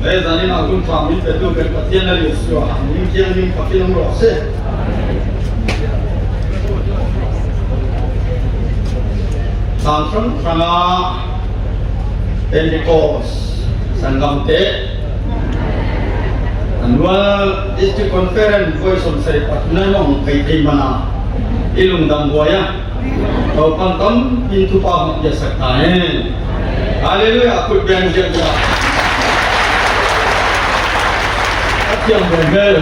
Đấy giờ nên là cũng phạm mình phải tu cái phát triển là điều sửa những chiang những phát triển nó sẽ sang sân sang Pentecost sangam te annual district conference voice of Sri Patnamong kay mana ilung dambuaya tau pantam pintu pahuk jasa kain haleluya aku biang jaga yang berbeda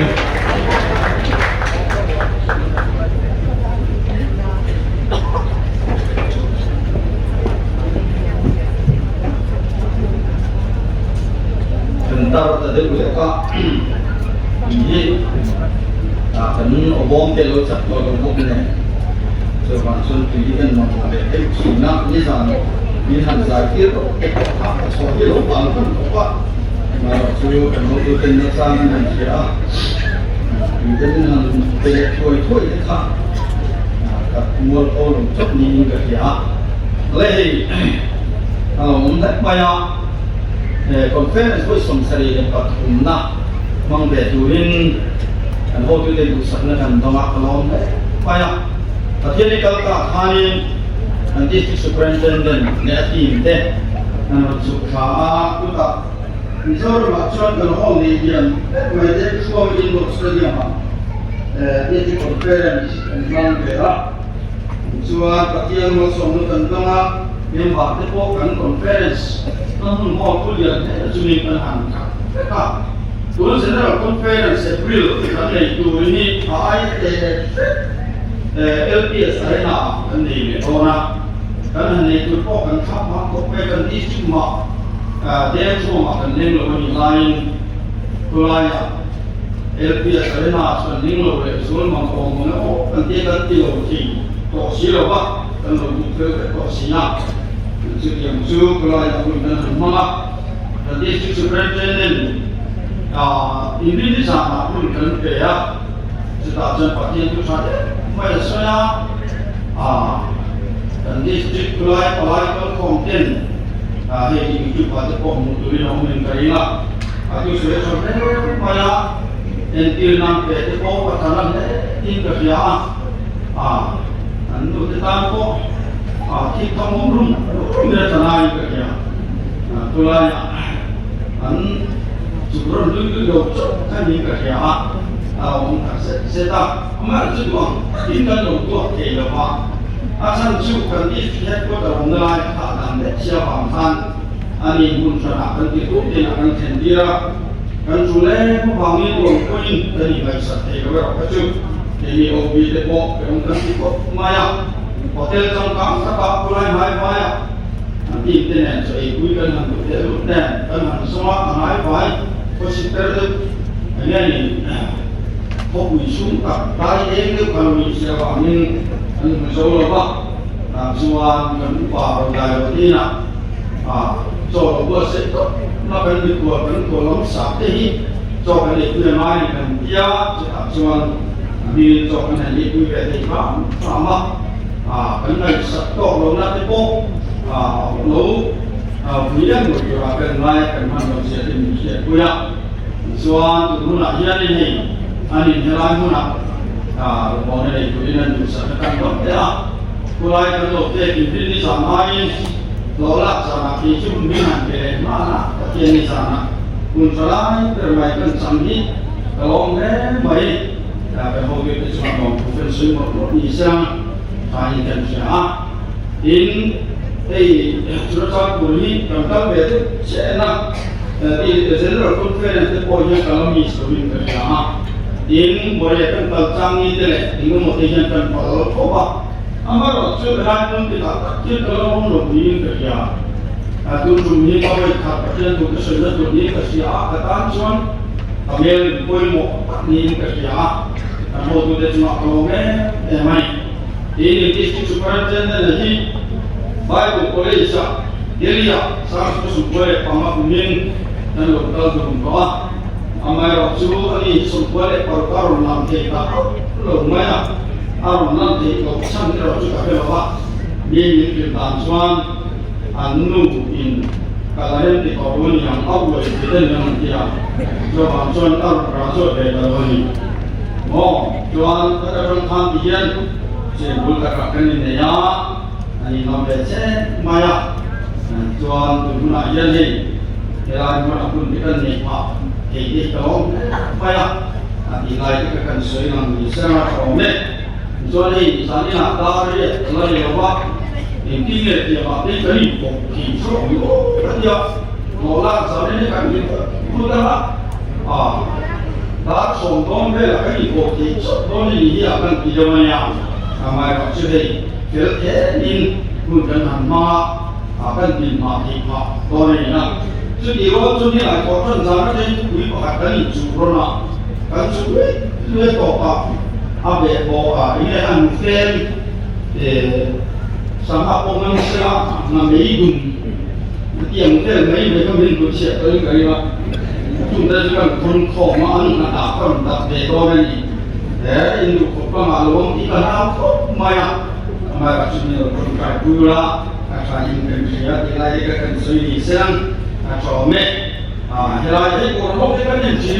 bentar tadi mereka ini akan obom telo cat lombok ni semansun tujuan mampu ada Cina ni sana ni Zakir apa soal lubang pun apa Maksudnya kalau kita sama manusia, kita dengan toy kita, mual orang cak ni kerja. Leh, kalau untuk banyak conference pun semsari dapat umna, mengbetuin dan hotel itu sebenarnya domak kalau banyak. Tapi ni kalau kami district superintendent tim deh, dan suka kita Misal macam kalau ni dia, mereka semua ini bersedia apa? Dia di conference dengan mereka. Semua kajian masuk tentang yang bahagian bukan conference, namun mau kuliah cuma penangkap. Dulu sebenarnya conference April, karena itu ini LPS Arena ini orang, karena itu bukan sama, bukan di cuma. Dia semua makan nenglo ni lain, kulaya. LPS Arena sudah nenglo semua makan mana ganti lagi. Tosi lepas, kalau bukan tosinya. Jadi yang tu kulaya pun dengan mana. Jadi superintendent, ini di sana pun kan kaya. Sudah jempat itu saja. Macam saya, dan district kulaya kalau konten. Hari ini pada pemuturi orang Melayu, aku sudah sampai mana entil nam pete po pataran ini kerja, anu kita po, kita ngomong, kita tanah kerja, tulanya, sebelum dulu doktor kan ini kerja, saya amal juga, kita doktor kerja apa. Asal sukan istihad ko dalam nilai hatan siapa kan ani pun sana kan itu dia akan sendiri kan sudah membangun poin dari bahasa Eropa kecil ini obi demo yang kan itu maya hotel jangkang apa mulai maya nanti internet so ibu kan hotel dan kan semua maya positif ini kok isu tak lain itu kalau siapa ini Solo pak, semua mengumpah orang Jawa Timur, Solo bos itu, nak dikuatkan kolom sakti, Solo itu yang lain kan dia, semua di Solo itu berita sama, kena satu orang nanti pun, lalu kemudian berjualan lain kan manusia Indonesia punya, semua tu nak jadi ni, ani jalan mana. Orang itu dengan usahakan dokter, mulai kalau dokter di sana ini, lolat sana itu minat ke mana, kajian di sana, unsalah perbaikan sandi, kalau enggak baik, tapi kalau itu cuma bukan semua bisa, saya kan siapa, ini surat buli, kalau betul saya di general conference pokoknya kalau misalnya kerja. Ini boleh kan talcang ini deh, ini motivasi kan kalau coba, amar waktu berani kita kecil kalau mau lebih kerja, tu cumi kau ikat kerja tu kesulitan tu ni kerja, kata cuman ambil koi mau ni kerja, mau tu dia cuma kalau main, ini district superintendent lagi, baik boleh isa, dia lihat, saya sudah boleh pamak kuning dan lokal tu bawah. Amai waktu ini semua perkara nanti kita lumayan, nanti kalau sampai waktu kita berapa, ini kita bantuan anu in kalian di kau yang awal kita yang dia jual jual rasul dari ini oh jual orang kandian sebul katakan ini ya ini namanya maya jual tu guna ia ni kalau mana pun kita ni pak ini kalau maya nilai kita kan sesuai dengan misalnya kami jual ni misalnya dari dari apa intinya dia apa ni dari bukti so dia nolak sebenarnya kan itu mudah dah sombong bela kan bukti so ni dia akan dijawabnya kami maksudnya kita ini bukan nama akan dimati pak ini nak jadi waktu ni lah kau sana jadi kui pakai juruna kan suwe suwe topa abe bawa ini kan fail sama pengusaha nama ibu yang fail mereka minta siapa yang kaya sudah juga konforman nak apa nak betul ni ini kau maklum ikan apa maya maya sini kontra pula kata ini saya tidak ikan sini sedang Chome, hiện nay còn không cái nhận trí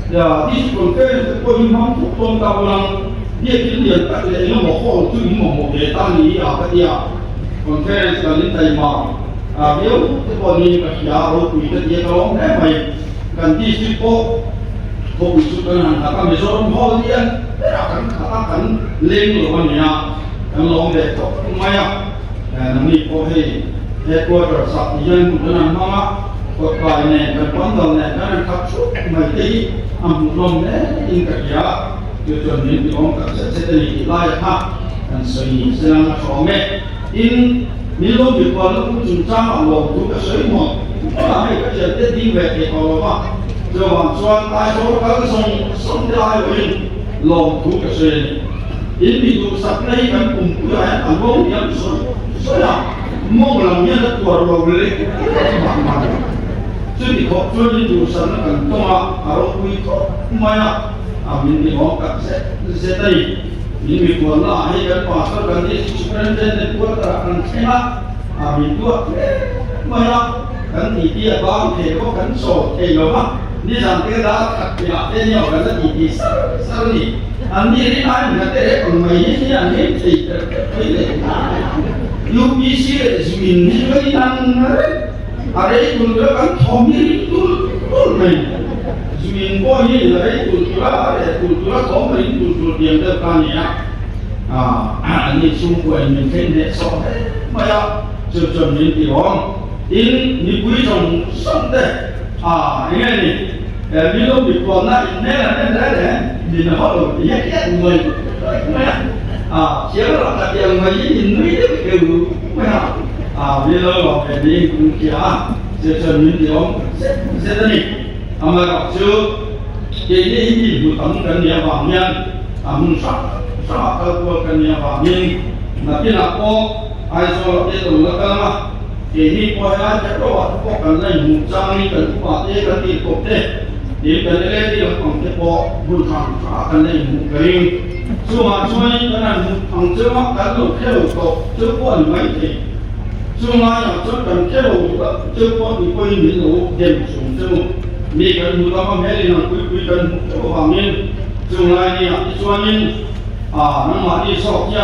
là đi còn cái tôi mong phục tôn cao năng như cái điện các lệ nó một khổ chứ một đề tăng lý cái gì còn cái là những thầy mà nếu cái con đi cái giá rồi quỷ cái gì đó cái mày cần đi ship bộ bị sụt cân hàng các mình số không đi ăn cái là cần lên rồi con nhà cần lòng để cho mai nằm đi có hay headquarter sắp nhân cũng là mama có vài này cần quan tâm này nó đang khắc phục mấy cái lòng đấy in cả giá tiêu chuẩn những cái ông các sẽ đi lại ha cần suy nghĩ xem là khó mẹ in nếu lúc việc quan lúc chúng ta mà lòng cũng cái suy một nó là hay cái chuyện đi về thì có mà rồi hoàn toàn tại số các cái sông lại với lòng cũng cái suy in bị tụ sắp đây cần cùng cái anh bố nhận số nào mong làm như là của rồi lấy chứ thì họ chưa đi đủ sẵn là cần to ở đâu quý có mai à mình thì họ cần sẽ đây những việc của nó hay cái quả sau cần đi chụp lên trên của ta cần xem mìnhtua mai à cần thì đi bao thì có cần sổ thì rồi mà đi rằng cái đó thật thì là tên nhau là gì sao đi anh đi đến ai mình cái còn mày như thế anh ấy thì thấy đấy UPC mình như cái năng ada itu kan thomir itu main jumin boy ini ada kultura thomir kultur yang depan ya ini sungguh ini kene so maya jujur ini tiong ini kui jong sonde ini bilo bikona ini di naholo ya mulai siapa lah tadi yang mai ini itu maya bây giờ là về đi cũng kia sẽ chân những điều sẽ thế này mà gặp chưa thì đi gì một tấm cần nhà vào nhân muốn sát các cô cần nhà vào nhân mà khi nào có ai cho cái đồ nó cơ mà thì đi coi ai chắc có cần này một trang đi cần có thế cần đi cột thế thì cần cái đi là còn cái bộ buôn hàng phá cần này một cái chứ mà cho nên cái này thằng chưa mắc cái đồ theo đồ chưa có mấy thì chúng ta要做更加路的，这方面关于民路点从这每个人都他妈每年归跟这个方面，将来呢，一专门能把你少讲，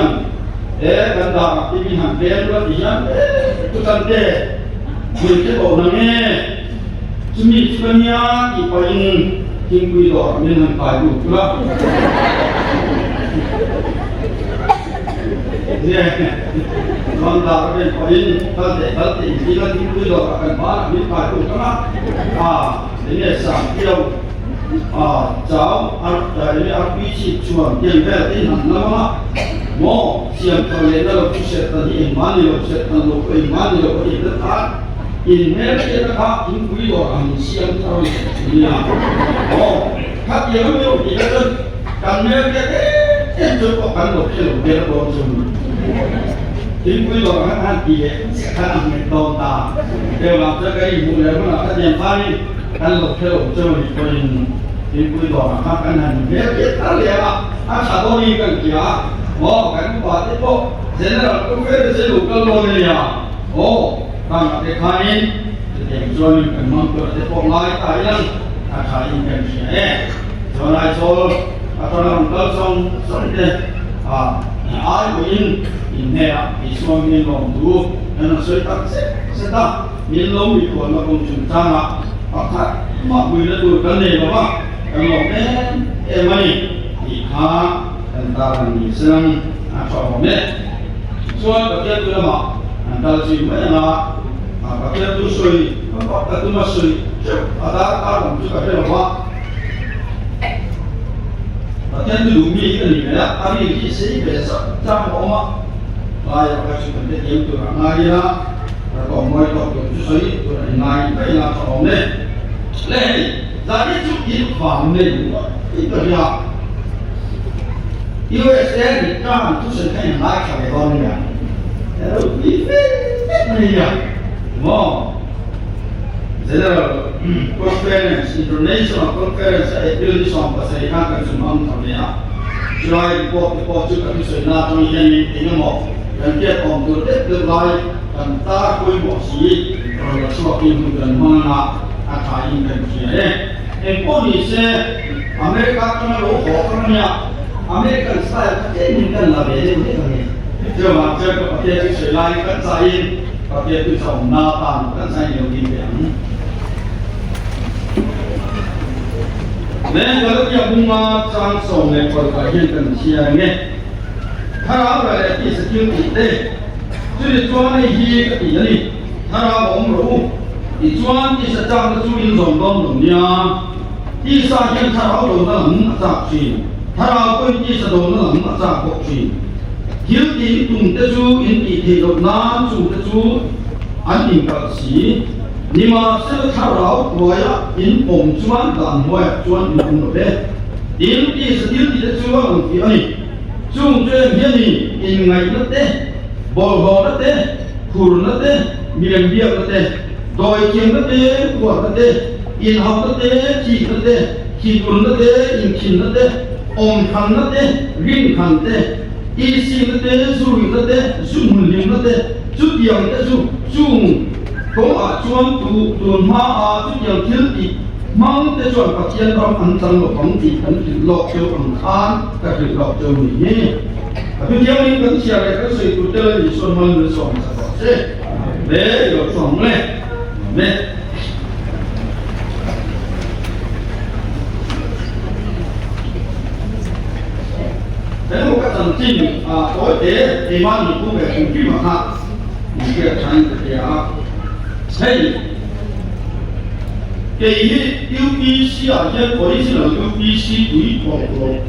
跟大这边还别个地方，就真的，你这个能呢，这米这个呀，一般经归到民能摆路是吧？còn là cái phần thân thể chỉ là những cái đồ cần hóa những bài của các bác đến để sản tiêu cháu ăn cái ăn bí chỉ chuồn tiền về thì hẳn lắm á mò xiêm cho nên là cũng sẽ là những món nhiều sẽ là một cái món nhiều có thể rất khác in hết cái nó khác những quý đồ ăn xiêm cho nên là khác nhiều nhiều thì nó cần nhớ cái chưa có cần một cái đồ kia nó còn dùng chính quý đồ các anh chị sẽ khá là người tồn tại đều làm cho cái vụ này cũng là cái điểm phá đi anh lục theo cho mình quyền chính quý đồ các anh hành biết tất liền anh sẽ có đi cần kia cái quả tiếp bộ sẽ là cũng biết sẽ đủ cơ lô này bằng cái khai เด็กส่วนกันมั่งตัวเด็กพวกน้อยตายยังอาชายยังกันเสียส่วนนายโซตอนนั้นก็ส่งเด็กไอ้ผู้หญิงอินเดียที่ส่วนนี้ลงดูนั่นสุดท้ายเสร็จมีลมมีคนมาคงจุดจ้างอ่ะถ้ามาคุยแล้วดูกันเลยว่ากันลงไม่อีกห้ากันตาดีซึ่งชอบเนี่ยส่วนประเทศตัวมาอันดับที่ไม่นะประเทศตัวสวยประเทศตัวมาสวยอาดาการผมจะกันเลยว่าประเทศตัวมีกันนี่นะอันนี้ที่สิ่งเป็นสัจจะออกมาลายประเทศประเทศยังตัวง่ายนะแล้วก็ไม่ต้องตัวสวยตัวง่ายไม่น่าชอบเนี่ยเลยจากที่จุดที่ฝั่งเนี่ยอีกตัวอย่าง USA นี่การทุกสิ่งให้หลายข่าวร้อนเนี่ยแล้วอีกนี่อย่างว่า General Conference International Conference ไอ้เรื่องที่สองภาษาอังกฤษกันสมองทำเนี่ยช่วยพอจุดที่สุดน่าจะมีอย่างนี้ที่น้องบอกการเกี่ยวกับตัวเด็กตัวใหญ่การตาคุยบอกสีเราชอบกินกันมากนะอาชายกันเสียเอ็งพวกนี้เสียอเมริกาตอนนั้นโอ้โหคนเนี่ยอเมริกันสไตล์ประเทศนี้กันละเอียดนี่กันเนี่ยเจ้ามาเจอกับประเทศที่สวยงามกันใจประเทศที่สมนาตามกันใจอยู่ดีอย่างเนี่ยเราจะมุ่งมาสร้างสมในคนไทยกันเชียร์เนี่ยถ้าเราไปที่สกิลติดเต้จุดจวนในฮีก็ติดนี่ถ้าเราผมรู้อีจวนที่จะจ้างก็จุดส่งต้นหนุนยาที่สร้างยังถ้าเราโดนหนุนจากชีถ้าเราเป็นที่สะดวกหนุนจากพวกชีหิวตีตุ่มเตจูอินตีเทโดน้ำจูเตจูอันนี้ก็สีนี่มาเสื้อถ้าเราตัวยักอินผมชวนดันหัวชวนหนุนเด้อินที่สติลที่เตจูว่าหนุนที่อันนี้จุงเจมีนี่อินไงนั่นเด้บอลนั่นเด้คูร์นั่นเด้มีเรื่องเดียวนั่นเด้โดยเกี่ยงนั่นเด้ขวดนั่นเด้อินหอบนั่นเด้ขีนั่นเด้ขีตุนนั่นเด้อินขินนั่นเด้อมขันนั่นเด้รินขันเด้อีซีนั่นเด้ซูรินั่นเด้ซูมุนลิมนั่นเด้จุดเดียวนั่นเด้จุงก็ชวนตัวมาจุดเดียวที่อีมั่งแต่ชวนปะเทียนเราอันจังหลอกของจีกันถึงหลอกเจ้าอังคารก็ถึงหลอกเจ้าหนี้แต่เที่ยวนี้กันเชียร์อะไรก็สื่อตัวเดินอยู่ส่วนมันหรือส่วนสักเซ่เดี๋ยวส่งเลยเนี่ยแต่ลูกก็สังจริงโอ้ยเอ๋มันมีผู้แบบคุณพี่มาฮะมีเกี่ยวกับฉันเดียวเฮ้ย给UBC啊，这我意思了，UBC 对不对？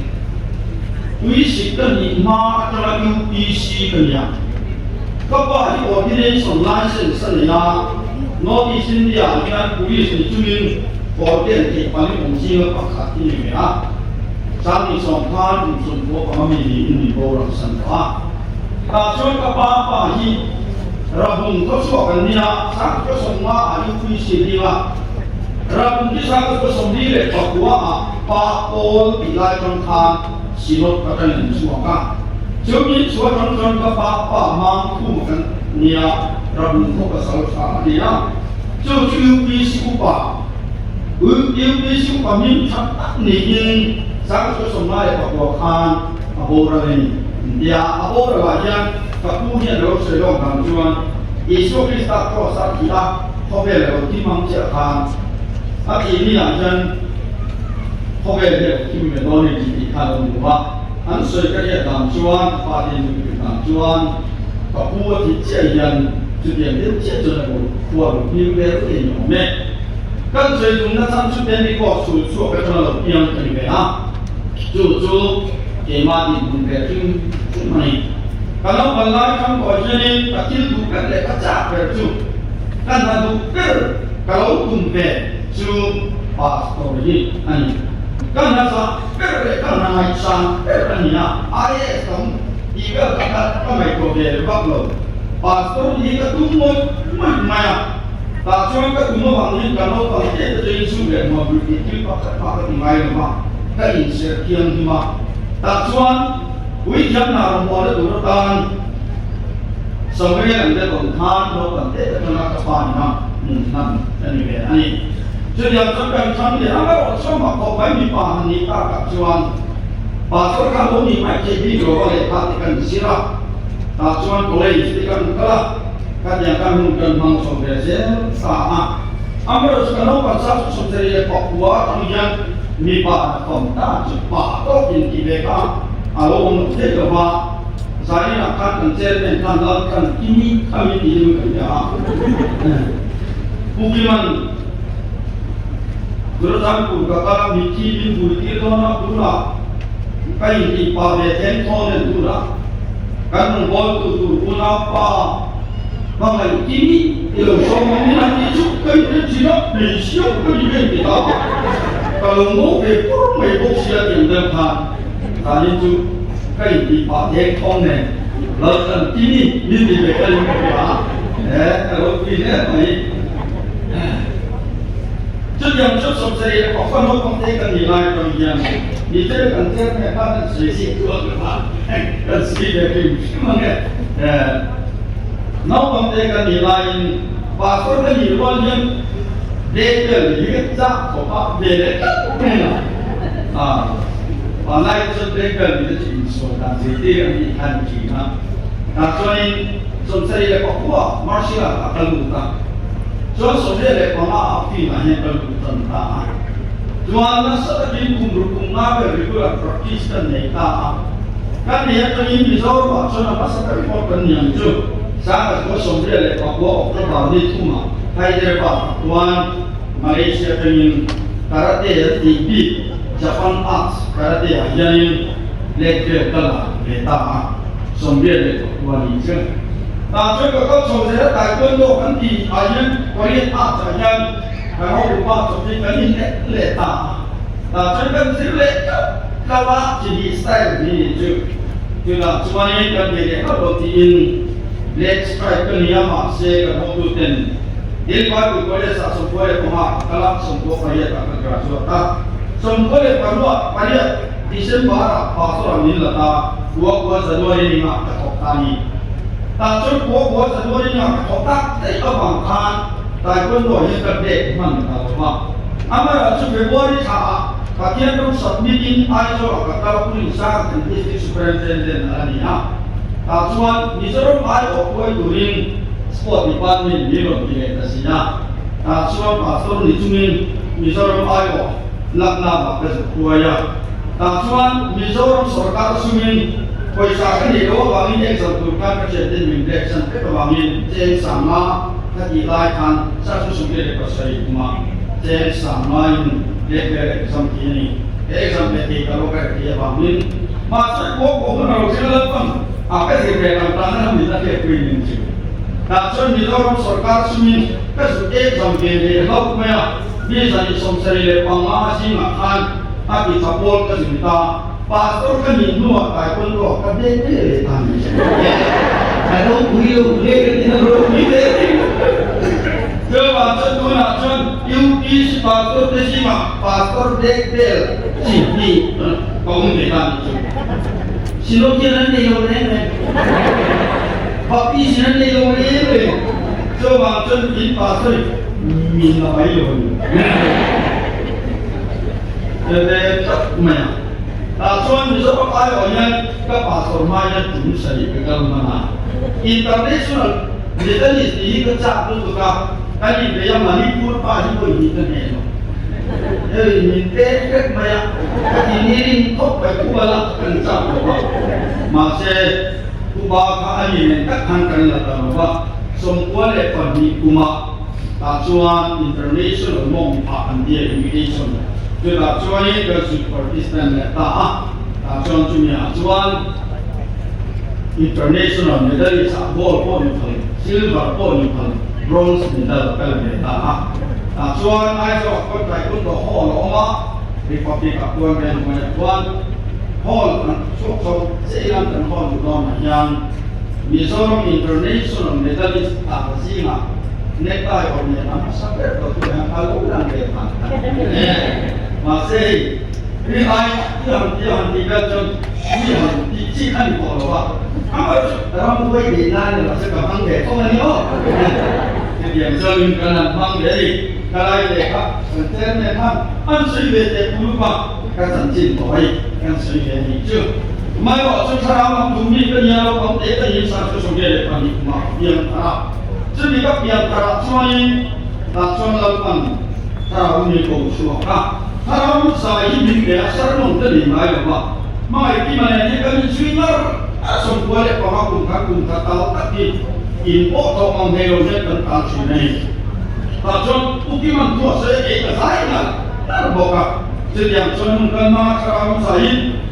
对是跟你妈这个 UBC 跟你啊，个把你我今天从蓝色上来呀，我的心里啊，你看不是注意我电梯把你东西个把卡进去啊，上你上看你从我方面你包了什么啊？所以个把一，然后我说跟你啊，上个什么啊，UBC 的啊。เราคุณที่สร้างก็สมดีเลยบอกว่าปาโอนปีไลจนทางสีรถก็จะหนึ่งชั่วกันเจ้ามีชั่วจนก็ป้ามังคู่กันเนี่ยเราบุญพวกสาวสาวเนี่ยเจ้าชื่อปีสิบป่าปีสิบป่ามีชัดนี่ยิงสร้างก็สมได้บอกว่าคานอโบราณเนี่ยอโบราณยังกับผู้เนี่ยเราเสด็จกันจวนอิสุคริสต์ก็สักทีละเขาเป็นเราที่มังเจ้าทางอาทีนี้อย่างเช่นพอเวลาที่มีโดนในที่ทางหมู่บ้านอันสวยก็เรียกตามชวนปาดินตามชวนกับผู้ที่เชี่ยวชาญจุดเด่นที่เชี่ยวชาญผู้มีเรื่องที่อยู่เนี่ยกันสวยตรงนั้นทำจุดเด่นที่ก็สู้ก็จะเราเพียงกันไปนะจู่เกี่ยมาดินมันเป็นจุดนี้กันเราเป็นไรคำก่อนจะนี่ตัดทิ้งถูกกันเลยก็จากไปจู่กันถ้าถูกเกิดกันเราตุ้มเป็นจูพาสปอร์ตยี่อันนี้กันนะซะเป็นกันนะไม่สั่งเป็นนี่นะไอ้ต้องอีกก็ไม่โกรธเลยบักเลยพาสปอร์ตยี่ก็ตุ้มไม่แต่ช่วงก็ตุ้มฝั่งนี้กันเราฝั่งนี้จะยิ่งสูงเลยมาบุรีที่พักที่ไม่เลยมาก็ยิ่งเสียเที่ยงที่มาแต่ช่วงวิจารณ์เราพอได้ดูตอนสมัยนั้นเด็กคนทานเราคนเด็กคนนักฟังนะ นั่นนี่เป็นอันนี้จะยังจะเป็นทำเนี่ยแล้วชอบมาขอไปมีป่านี้ตากับชวนป่าสุดท้ายผมมีไม่ใช่ที่เราเลยพาที่กันสิระตาชวนตัวเลยที่กันก็ละกันยังกันมุ่งกันมังสวิรัติสาอาAmbil sekarang pasal sumber Papua kemudian mi pada kontak cepat atau inti mereka kalau untuk bahwa saya akan menceritakan tanggalkan ini kami tidak bekerja. Bukan terutama kata bikin bukti dona dula kain di pada tentonen dula kan membuat tu apa Bang ini kalau semua nanti juga itu tidak bisa berikan kita. Kalau mau ekor mau siapa yang depan, kali itu kain dipakai konen. Lalu ini diberikan kita. Kalau ini baik. Jadi yang susah saya apa mau kontekan nilai kemudian itu kan saya kan sesi dua kan sesi dari mana Now mereka nilai pasal ni nilai legal, legal apa beda. Panai itu legal itu jenis dan jadi yang dihantar. Tapi sumber le Papua, Malaysia akan lupa. So sumber le Papua api mana akan lupa. Jualan seperti kumrukung apa regular practice dan mereka. Kan dia tu ini bisa macam apa seperti orang yang tu. Sangat kosong dia lepas Papua orang ni cuma hai dia lepas tuan Malaysia dengan karate tinggi Japan Arts karate yang lektor kalah beta sombia lepas Papua ni je. Tapi kalau sombia taekwondo kan di ayan Korean Arts ayan kalau lupa sombia kan ini letak. Tapi kan sirle kalau jadi style ni je. Jadi cuma ni kan dia kalau di Black stripe ni ama se kalau tu ten, dia baru boleh sasuk boleh pemah kalau semua payah tak kerja. Semua boleh perlu payah Disember pasal ni lah dua Januari ni nak ketok tani. Tapi dua Januari ni nak ketok tak abangkan, tapi pun dua yang kerja mana tahu mah. Amar acu Februari sah, kajian tu submitin ayo kata pun insya district superintendent alihah. Cuman Mizoram ayo koi during sport department ni loh dia tasnya. Cuman pasal ni cuma Mizoram ayo nak bersesuaian. Cuman Mizoram सरकार सुमिन पैसा kan itu bangin yang sebutkan kejadian migration ke bangin yang sama ketilai kan satu sumber pasal cuma yang sama yang lepas exam ini exam ini kalau kerja bangin masuk kok harus lepas apa sih yang tanah kita kepingin sih. Tapi Mizoram सरकार सुमिन kesulitan exam ini help maya bisa disomseri pengawasi makan tapi sapol kesulitan pastor kan Hindu apa pun roh kan dia tanya. Kalau beliau kita coba tu nak UPS pastor terima pastor dekbel sini kaum kita silo kita ni orang papi sini ni orang coba di pastor mina bayu jadi tak mana Cuman bisa pakai orang ke pasar maya dulu saya pegang mana. International kita ni sih kerja tu juga. Kali dia Manipur pasti pun international. Ini teknik maya. Ini ni top berkuala kerja tu. Masih kubah kali ni tak hantar lagi tu. Semua lepas ni kuma. Cuman international mau pakai dia immigration. Jadi acuan ini bersupervisian letak, acuan cuma acuan international medal gold pun yukan, silver pun yukan, bronze medal kalau letak. Acuan ayo aku try untuk hall oma, republik aku yang banyak tuan hall sok seilang dan hall juga yang Mizoram international medalist apa sih nak? Netai orang yang sampai tu yang kalau orang letak. Masih ini yang tiga jam yang dicikan di bawah. Apa dalam buat di nana masih gampang deh. Oh ni oh. cái điểm cho mình cần làm bằng để gì cái này để các phần trên này tham ăn suy về để phụ bằng các sản trình của ấy ăn suy về gì chưa mai họ cho sao mà chúng mình cái nhà công tế cái gì sao cho số về bằng những mà biếng thà chứ vì các biếng thà cho nên là cho làm bằng thà ông như cổ xuống à thà ông sai mình để sáng nông cái gì mai mà mai khi mà này cái suy nghĩ xong qua lại có cùng các tao các cái import tao mang theo lên tận tận chuyện này và cho ukiman tua sẽ cái cái là đã bảo cả sự điểm cho mình cần mà sao sai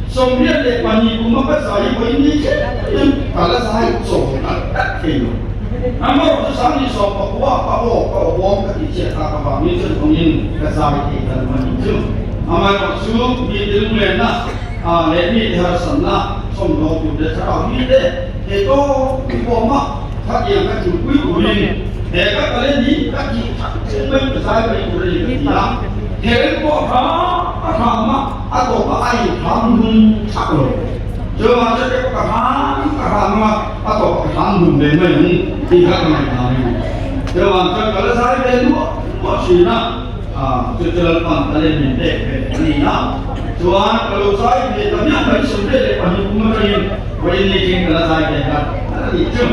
xong biết để quan niệm cũng mất sai với như thế nhưng cả là sai sổ là thì mà một sáng đi sổ có qua cái chuyện ta có bao nhiêu chuyện không nhìn cái sai thì cần mà nhìn chứ mà một số bị đứng lên na lấy đi theo sẵn na xong rồi cũng để sao biết đấy thì có cái bộ mà phát hiện các chủ quý của mình để các cái lên đi các chị chứng minh cái sai bệnh của mình cái gì đó thế có thằng mà tổ có ai thằng chắc rồi chưa mà chưa có cả thằng mà tổ có thằng dùng để mình thì các này là chưa mà chưa có sai bên nữa có gì đó chưa còn cái lên mình để gì đó Tuhan kalau saya dia tanya baik sebenarnya lepas ni kemudian boleh ni kita saya dia ada itu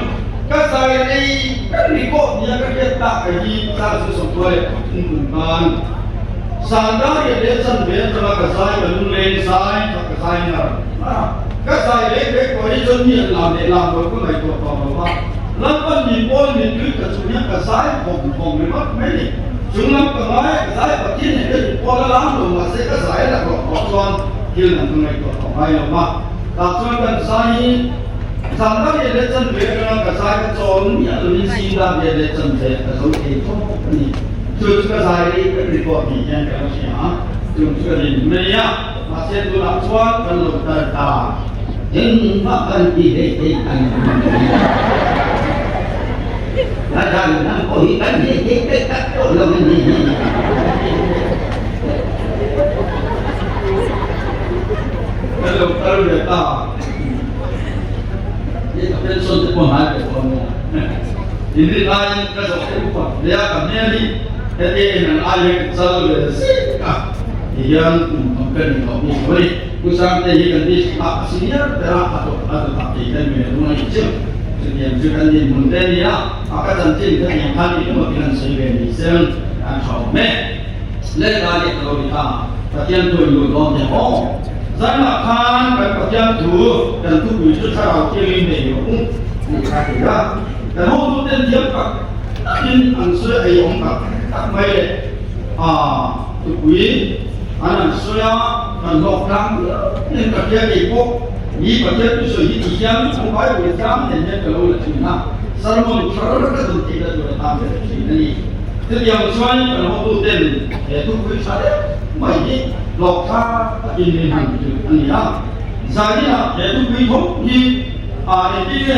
kan saya ni kan rekod dia kan dia tak kaji saya sesuatu bukan sandar dia sendiri kalau ke saya menulis saya ke saya kan saya ni kau ini jenis làm berapa lagi tu apa lepas ni pun ni tu kesulitan ke saya bong memang ni chúng nó còn nói cái giải vật thiên này cái qua nó lắm rồi mà sẽ cái giải là có con kia là người có hay là mà đặt cho cần sai sản xuất để chân về cái giải cái tròn nhà rồi mình xin ra để chân về cái số tiền không cái gì chưa cái giải đi cái gì có gì nha cái gì hả chúng cái gì này á mà sẽ tôi làm cho cái lục ta nhưng mà cần gì để anh là rằng nó có ý cái gì cái cách chỗ là cái gì cái lúc đó người ta cái tập bên xuân thì còn hai cái con thì đi lại cái chỗ cái con để cảm nhận đi cái gì là ai cũng sao được cả thì anh cũng cần có một cái cứ sang đây cần đi học sinh nhá để học thì cái người đúng là chứ yang sudah dimunten ya akan nanti kita yang kali ini mungkin sebagai desain atau lepas kalau kita bagian tu yang orang yang saya makan bagian tu dan tu itu cara kirim ni kita tidak dan orang tu dia pak in answer ayam pak tak baik tu kui anak saya dan lokang ini kerja ikut ini bagian tu sudah diam sampai berjam dan dia kalau lagi nak salmon terlalu dekat tidak boleh ambil sini. Jadi yang suami kalau tu ten itu kui saya mai lokal ini ini ya. Saya itu kui tu di ini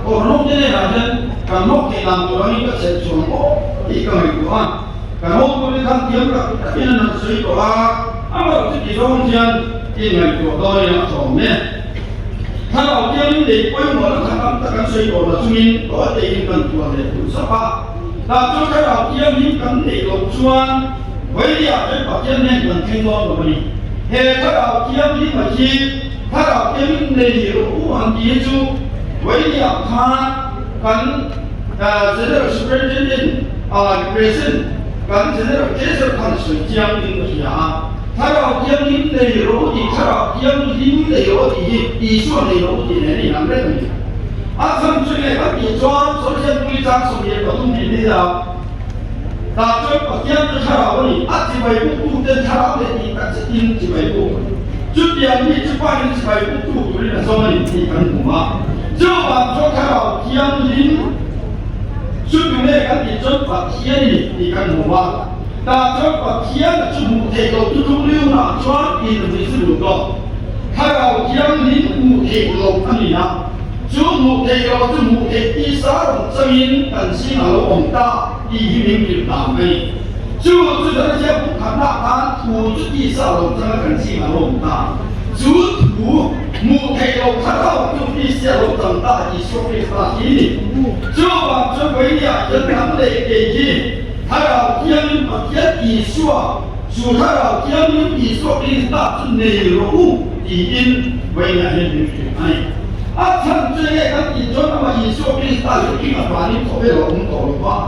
orang ni ada kalau kita orang ini sesuatu ikan itu kalau tu kan diam tak ini nasi itu apa tu di orang因为做到要做咩？他老爹你得规模的看他这个水果的主因，我得跟做的不是吧？那做他老爹你跟你老川，为了这把店面跟听到了没？嘿，他老爹你不是，他老爹你得有无往业主，为了他跟这个是不是真正present，跟这个接受他的水江的是啊。他老爹你得有的，他老爹你得有的，艺术的有的呢，你能认为？甚至呢，他比装首先规章所言不同的了。那这个店子他老的，几百步跟他老的，但是因几百步，就点你这半年几百步就的什么你看懂吗？就把说他老爹你，就用那个你这把天你看懂吗？那这个天是母体个最重要的，专业的没是有个，他老天你母体个看你呀，就母体个是母体第三种声音，本身老宏大，第一名就大美，就这个些不看大他，我是第三种这个本身老宏大， chú thủ mù thầy đầu khát khao chung đi xe lỗ tầm ta ý số kỳ ta ý chú bằng chú với nhà dân thắng lệ kể gì thà đầu kiêng mà thiết ý số dù thà đầu kiêng ý số kỳ ta chung nề lỗ ý in với nhà dân những chuyện này thân chơi cái ý cho nó mà ý số kỳ ta lúc khi mà toàn đi có về lỗ cũng có lỗ quá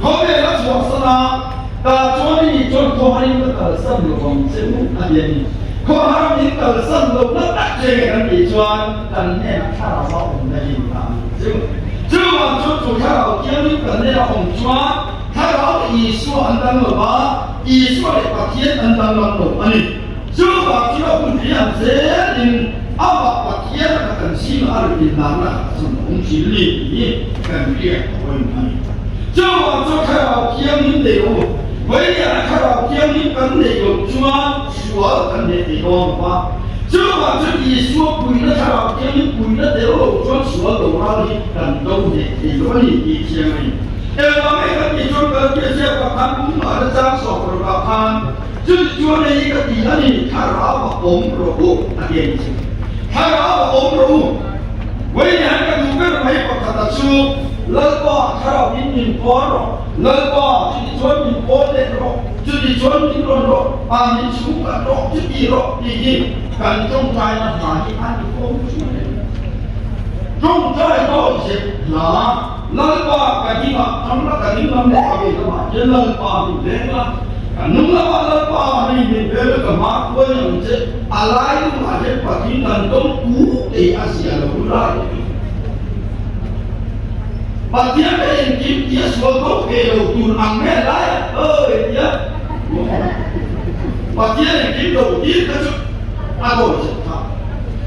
có về là chúa sana ta cho đi cho có hai cái tờ sân lỗ vòng sẽ muốn ăn gì có hai cái tờ sân lỗ nó đặt chơi cái ý cho cần nghe là thà đầu bao cũng là gì chứ mà chủ thà đầu kia lúc cần nghe là hồng chúa thà đầu ý số anh đang ở ba ý số để phát hiện anh đang làm được anh chứ mà chúng ta cũng thấy là dễ nên áp bắt phát hiện là cần xin ở Việt Nam là dùng công chí lý cần việc của anh chứ mà cho thà đầu kia những điều với nhà thà đầu kia những vấn đề của chúa cần để thì con qua chứ mà cho ý số quỷ nó thà đầu kia những quỷ nó đều chúa đầu ra đi cần đâu để thì có gì ý kiến này mà mấy cái gì cho cần cái gì và khăn cũng ở đây trang sổ rồi và khăn chứ chúa này cái gì đó thì thà ra và ốm rồi bố là gì thà ra và ốm rồi với nhà cái đúng cái mấy cái thật sự lỡ qua thà ra nhìn có rồi lỡ qua chứ chúa nhìn có lên rồi chứ chúa nhìn rồi nhìn xuống cả rồi chứ gì rồi gì cần trong trái là phải ăn không trong trái đó sẽ là lỡ qua cái gì mà trong đó cái gì mà để cái gì mà chứ lỡ qua thì đến là nung là lỡ qua thì mình về cái mặt của những cái alai cũng là cái phát triển thành công cũ thì Asia là cũng ra và tiếng cái kim kia xuống có cái đầu tuần ăn mẹ lại ơi nhá và tiếng cái kim đầu tiên cái chút rồi sẽ thằng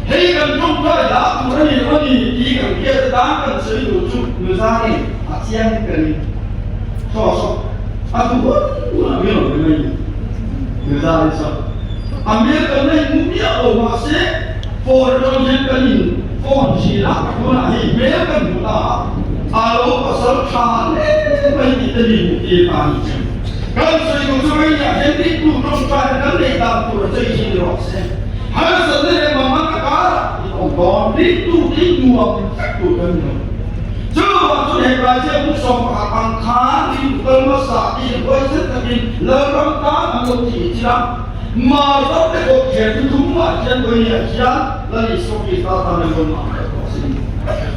hay cần trong trái đã cũng là gì nó gì cần kia đã cần sử dụng chung người ra đi ASEAN cần so cũng là biết rồi người ra đi sao America này cũng biết ở mà sẽ phổ trong những cái nhìn phổ chỉ là cũng là gì mấy cái cũng là alo và sớm sáng mấy cái gì cũng đi vào cần sử dụng cho mấy nhà hết đi tụ trong trái cái này làm tụ là chơi gì được xem hai sự này mà mắc cá còn đi nhuộm các tụ đơn nữa chứ mà tôi thấy bài chơi cũng sống cả bằng khá đi cơn nó xả đi với rất là đi lỡ lắm cá mà không chỉ lắm mà rất là có thể đúng mà trên với nhà chia là đi số kỳ ta ta nên luôn mà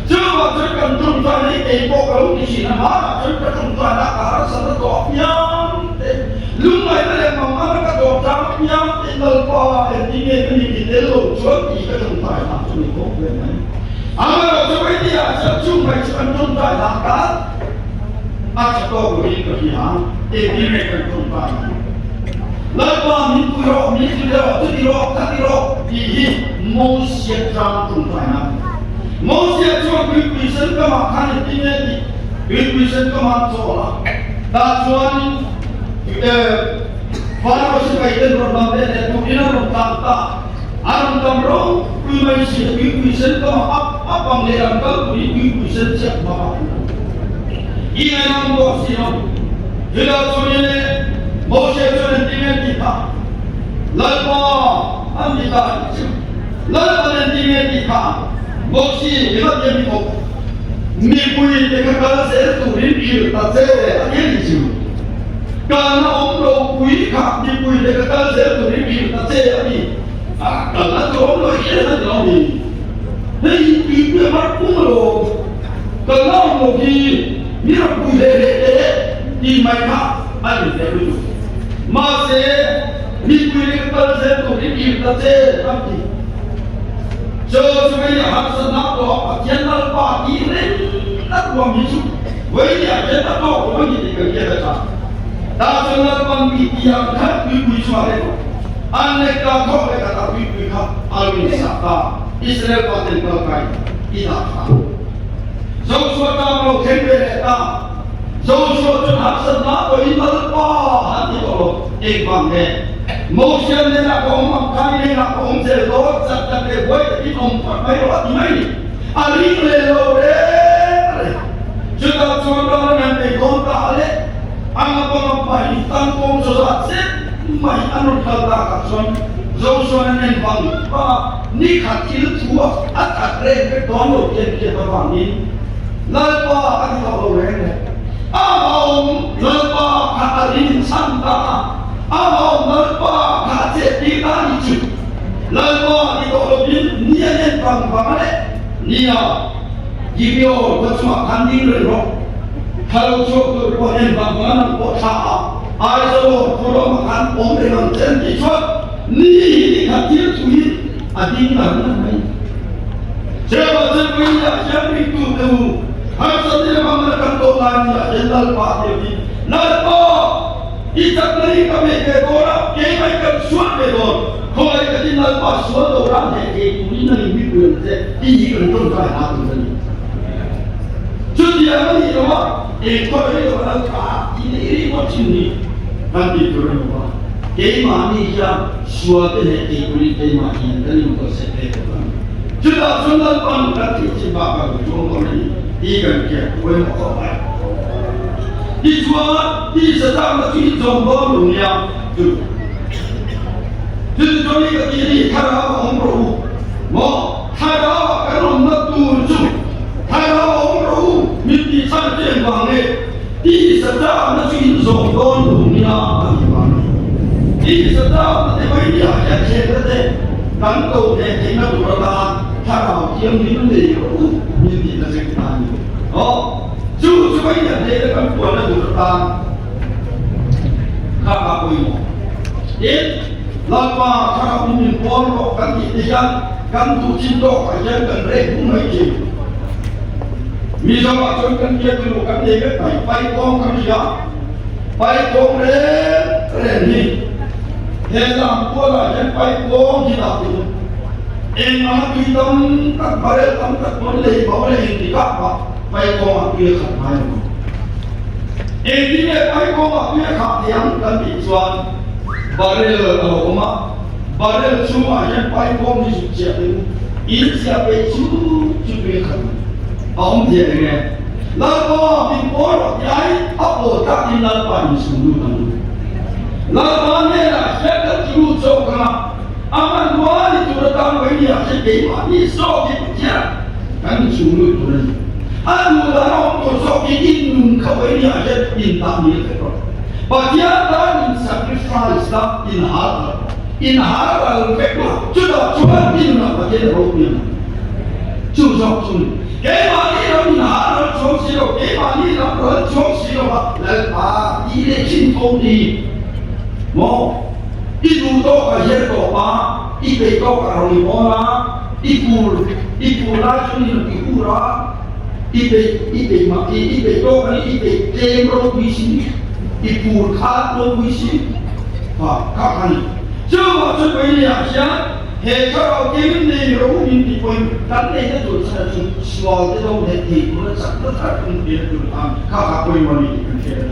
chứ mà tôi cần trung ta lấy cái bộ gấu thì chỉ là má tôi cần trung ta đã cả rất là tốt nhắm lúc này nó lại mà má nó cả tốt trắng nhắm thì lần qua thì nghe cái gì thì lộ chuột thì cái trung ta làm cho mình có quyền này mà tôi thấy thì sẽ chung phải cần trung ta làm cả sẽ có của mình cái gì hả thì đi về cần trung ta lần qua mình cứ rõ mình cứ rõ cứ đi rõ các đi rõ thì mô siết trang trung ta làm mô siết cho quý sinh các mặt khăn thì nghe thì quý sinh các mặt cho là ta chuan para ko sa kaitan ron ba de tu ina ron ta aron tam ro kui mai si kui sen ko ap ang le ran ka kui sen siap ba ina nam bo si no hila chone mo se chone timen kita lalpa am kita lalpa ne timen kita mo si hila je mi ko mi kui de ka se tu rin ki ta se ani ji cần nó ốm đồ quý khắp như quý để cái ta sẽ tụi đi kìm ta xe ở đi cần nó trốn rồi kia nó đâu đi thế thì cái mắt cũng đồ cần nó một gì như là quý để thì mày khắp anh sẽ được mà sẽ đi quý để cái ta sẽ tụi đi kìm ta xe làm gì chờ cho bây giờ học sinh nó đó và chân nó ba đi lên nó quăng đi xuống với nhà chân nó to có gì thì cần kia là sao ta cho nó bằng bị tiang khác quý xóa đấy anh ấy ta không phải cả quý khác alvin sapa Israel có tên cơ cái Iraq dẫu cho ta mau thêm về ta dẫu cho học sinh nó có in mất qua hắn thì có em bằng này một xem nên là có ông khai nên là có ông sẽ có chặt chặt để quay cái ông phải mấy đó thì mấy anh lên rồi đấy chúng ta cho nó làm để con ta đấy ang mga pangapay, tangkong sa satsit, may anong kalakason, dâu xuân nên bằng và ni khát thiếu thua ắt thật lên cái đón đầu tiên kia tôi bằng đi lời qua anh ta đầu lên này ông lời qua khát đến sanh ta ông lời qua khát chết đi ta đi chịu lời qua đi đầu tiên nia nên bằng đấy nia Gibio có cuma kandil rồi kalau cukup kemudian bangunan kota ayo kalau makan dengan janji cuat ni hadir tuin adin mana siapa sebenarnya siapa itu tu harus dia mengamalkan tolanya jenderal Pak Dewi lalu ikat lagi kami ke orang kami ke suat ke orang kalau ikat jenderal Pak suat orang yang ini nanti biar ini kenton kaya hatu ni dia ni apa? Ekor ni orang kah? Ini macam ni. Nanti turun apa? Kema ni yang suatu ni kema ni dan ini untuk sesuatu. Sudah pun nanti sebab contoh ni ikan dia boleh makan. Di sedang macam contoh dunia tu. Jadi ni kini kalau orang beru, mau kalau orang nak turun, kalau mimpi sangat banget. Di sedang macam contoh dunia tu. Di sedang macam ini ada cerita dan kau ni nak berada kalau yang ini mimpi macam ni. Oh, supaya dia kan boleh berada kakak kau. Lama kalau mimpi boleh kan dia kan tu cinta aja kan rehum aja. Misalnya contohnya dia dulu kan dia pai kong kan dia pai kong ni helang pola yang pai kong kita tu mana kita tak boleh boleh hindi apa pai kong dia kat mai ini pai kong dia kat yang kan dijual barel barel cuma yang pai kong di siapa ini siapa itu dia kat ông dia ni, lalu bimbo jai apa tak dilakukan lalu semua. Lalu ni lah saya terus cakap, aman dua itu datang begini asyik ni sok dia kan semua tu. Anu lalu tu sok ini kau ini asyik bintang ni tu. Bagian dan sacrifice tak in harap leklah sudah ini nak bagian rohnya. Cucuk cun. Kemana orang nak coksil, kemana orang coksil, lepas ini cinta ni, mo, itu tu kerja tu apa, itu kalau ni mana, itu laju ni itu lah, itu mati, itu kan itu tembok bisi, itu khat bisi, kapan? Coba ini aja. Kalau kami ni orang ini pun kan ni tu soal itu ni pun sangat dia tu kakak pun mani kerja.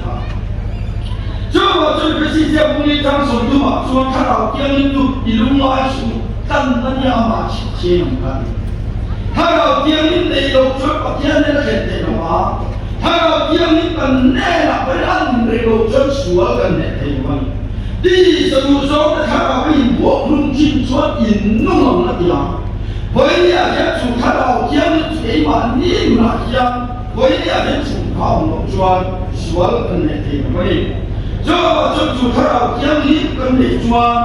Coba presiden punya jangan tu mak, soal kalau kami itu di rumah itu kan ni amat siapa kan. Kalau kami ni doktor pasien ni kerja nama, kalau kami kan ni nak berang doktor soal kan ni mana. Di seluruh kalau ini buat mungkin suat innung nak dia. Boleh ada suka kalau yang iman ni nak dia. Boleh ada suka untuk sual kena boleh. Jauh suka kalau yang ni kena sual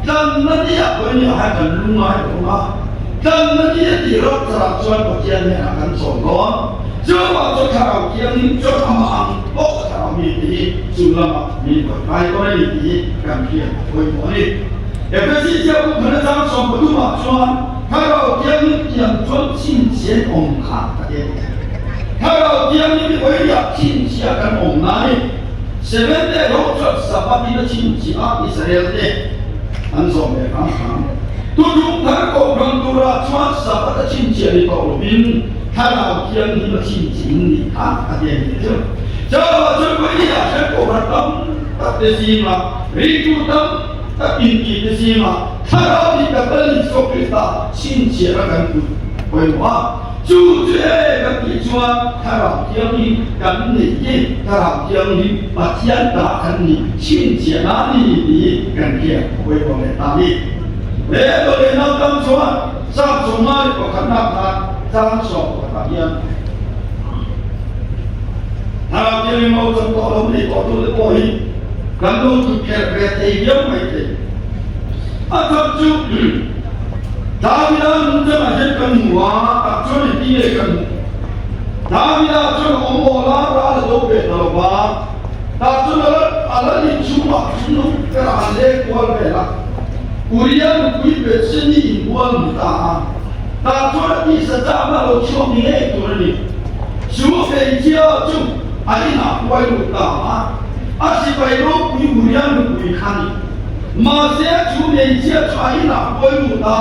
dan nanti boleh ada rumah. Dan nanti dirot terasuan bagian yang akan sogon. Jauh kalau yang ni jauh aman. Kalau mimpi sulam mimpi baik orang ini kan dia boleh. Efesi jauh kena jangan sombong tu macam kalau dia yang jual cincin ongkar tadi. Kalau dia ni boleh ya cincin akan ongkar. Sebenarnya rotor sebab ini cincin Israel ni ansor mereka. Tujuh tak orang tua cuma sebab cincin itu bin. Kalau dia ni cincin ni tadi itu. Jawab ini asyik orang tam tak terima, ribu tam tak inti terima. Kalau kita beli sokista, cincin akan tu, boleh. Jujur kan dijual, kalau dia ni kan ni, kalau dia ni bagian tak kan ni, cincin ni kan dia boleh tapi. để tôi đến năm tâm số sang số mai của khán giả sang số của cả hiền thằng kia mau trong có lắm thì có tôi được coi gần đâu thực hiện về thì biết mày thì thật sự Davidah nunca macam kenua tak cuma dia kenu Davidah cuma omola rasa dobe terba tak cuma Allah ni cuma kerana kual bela Urian kui berseni kual muta tak cuma ni sejak malu cuma ni tu ni cuma kerja cuma aina kual muta asyik bayu kui Urian kui kani masih cuma kerja cuma aina kual muta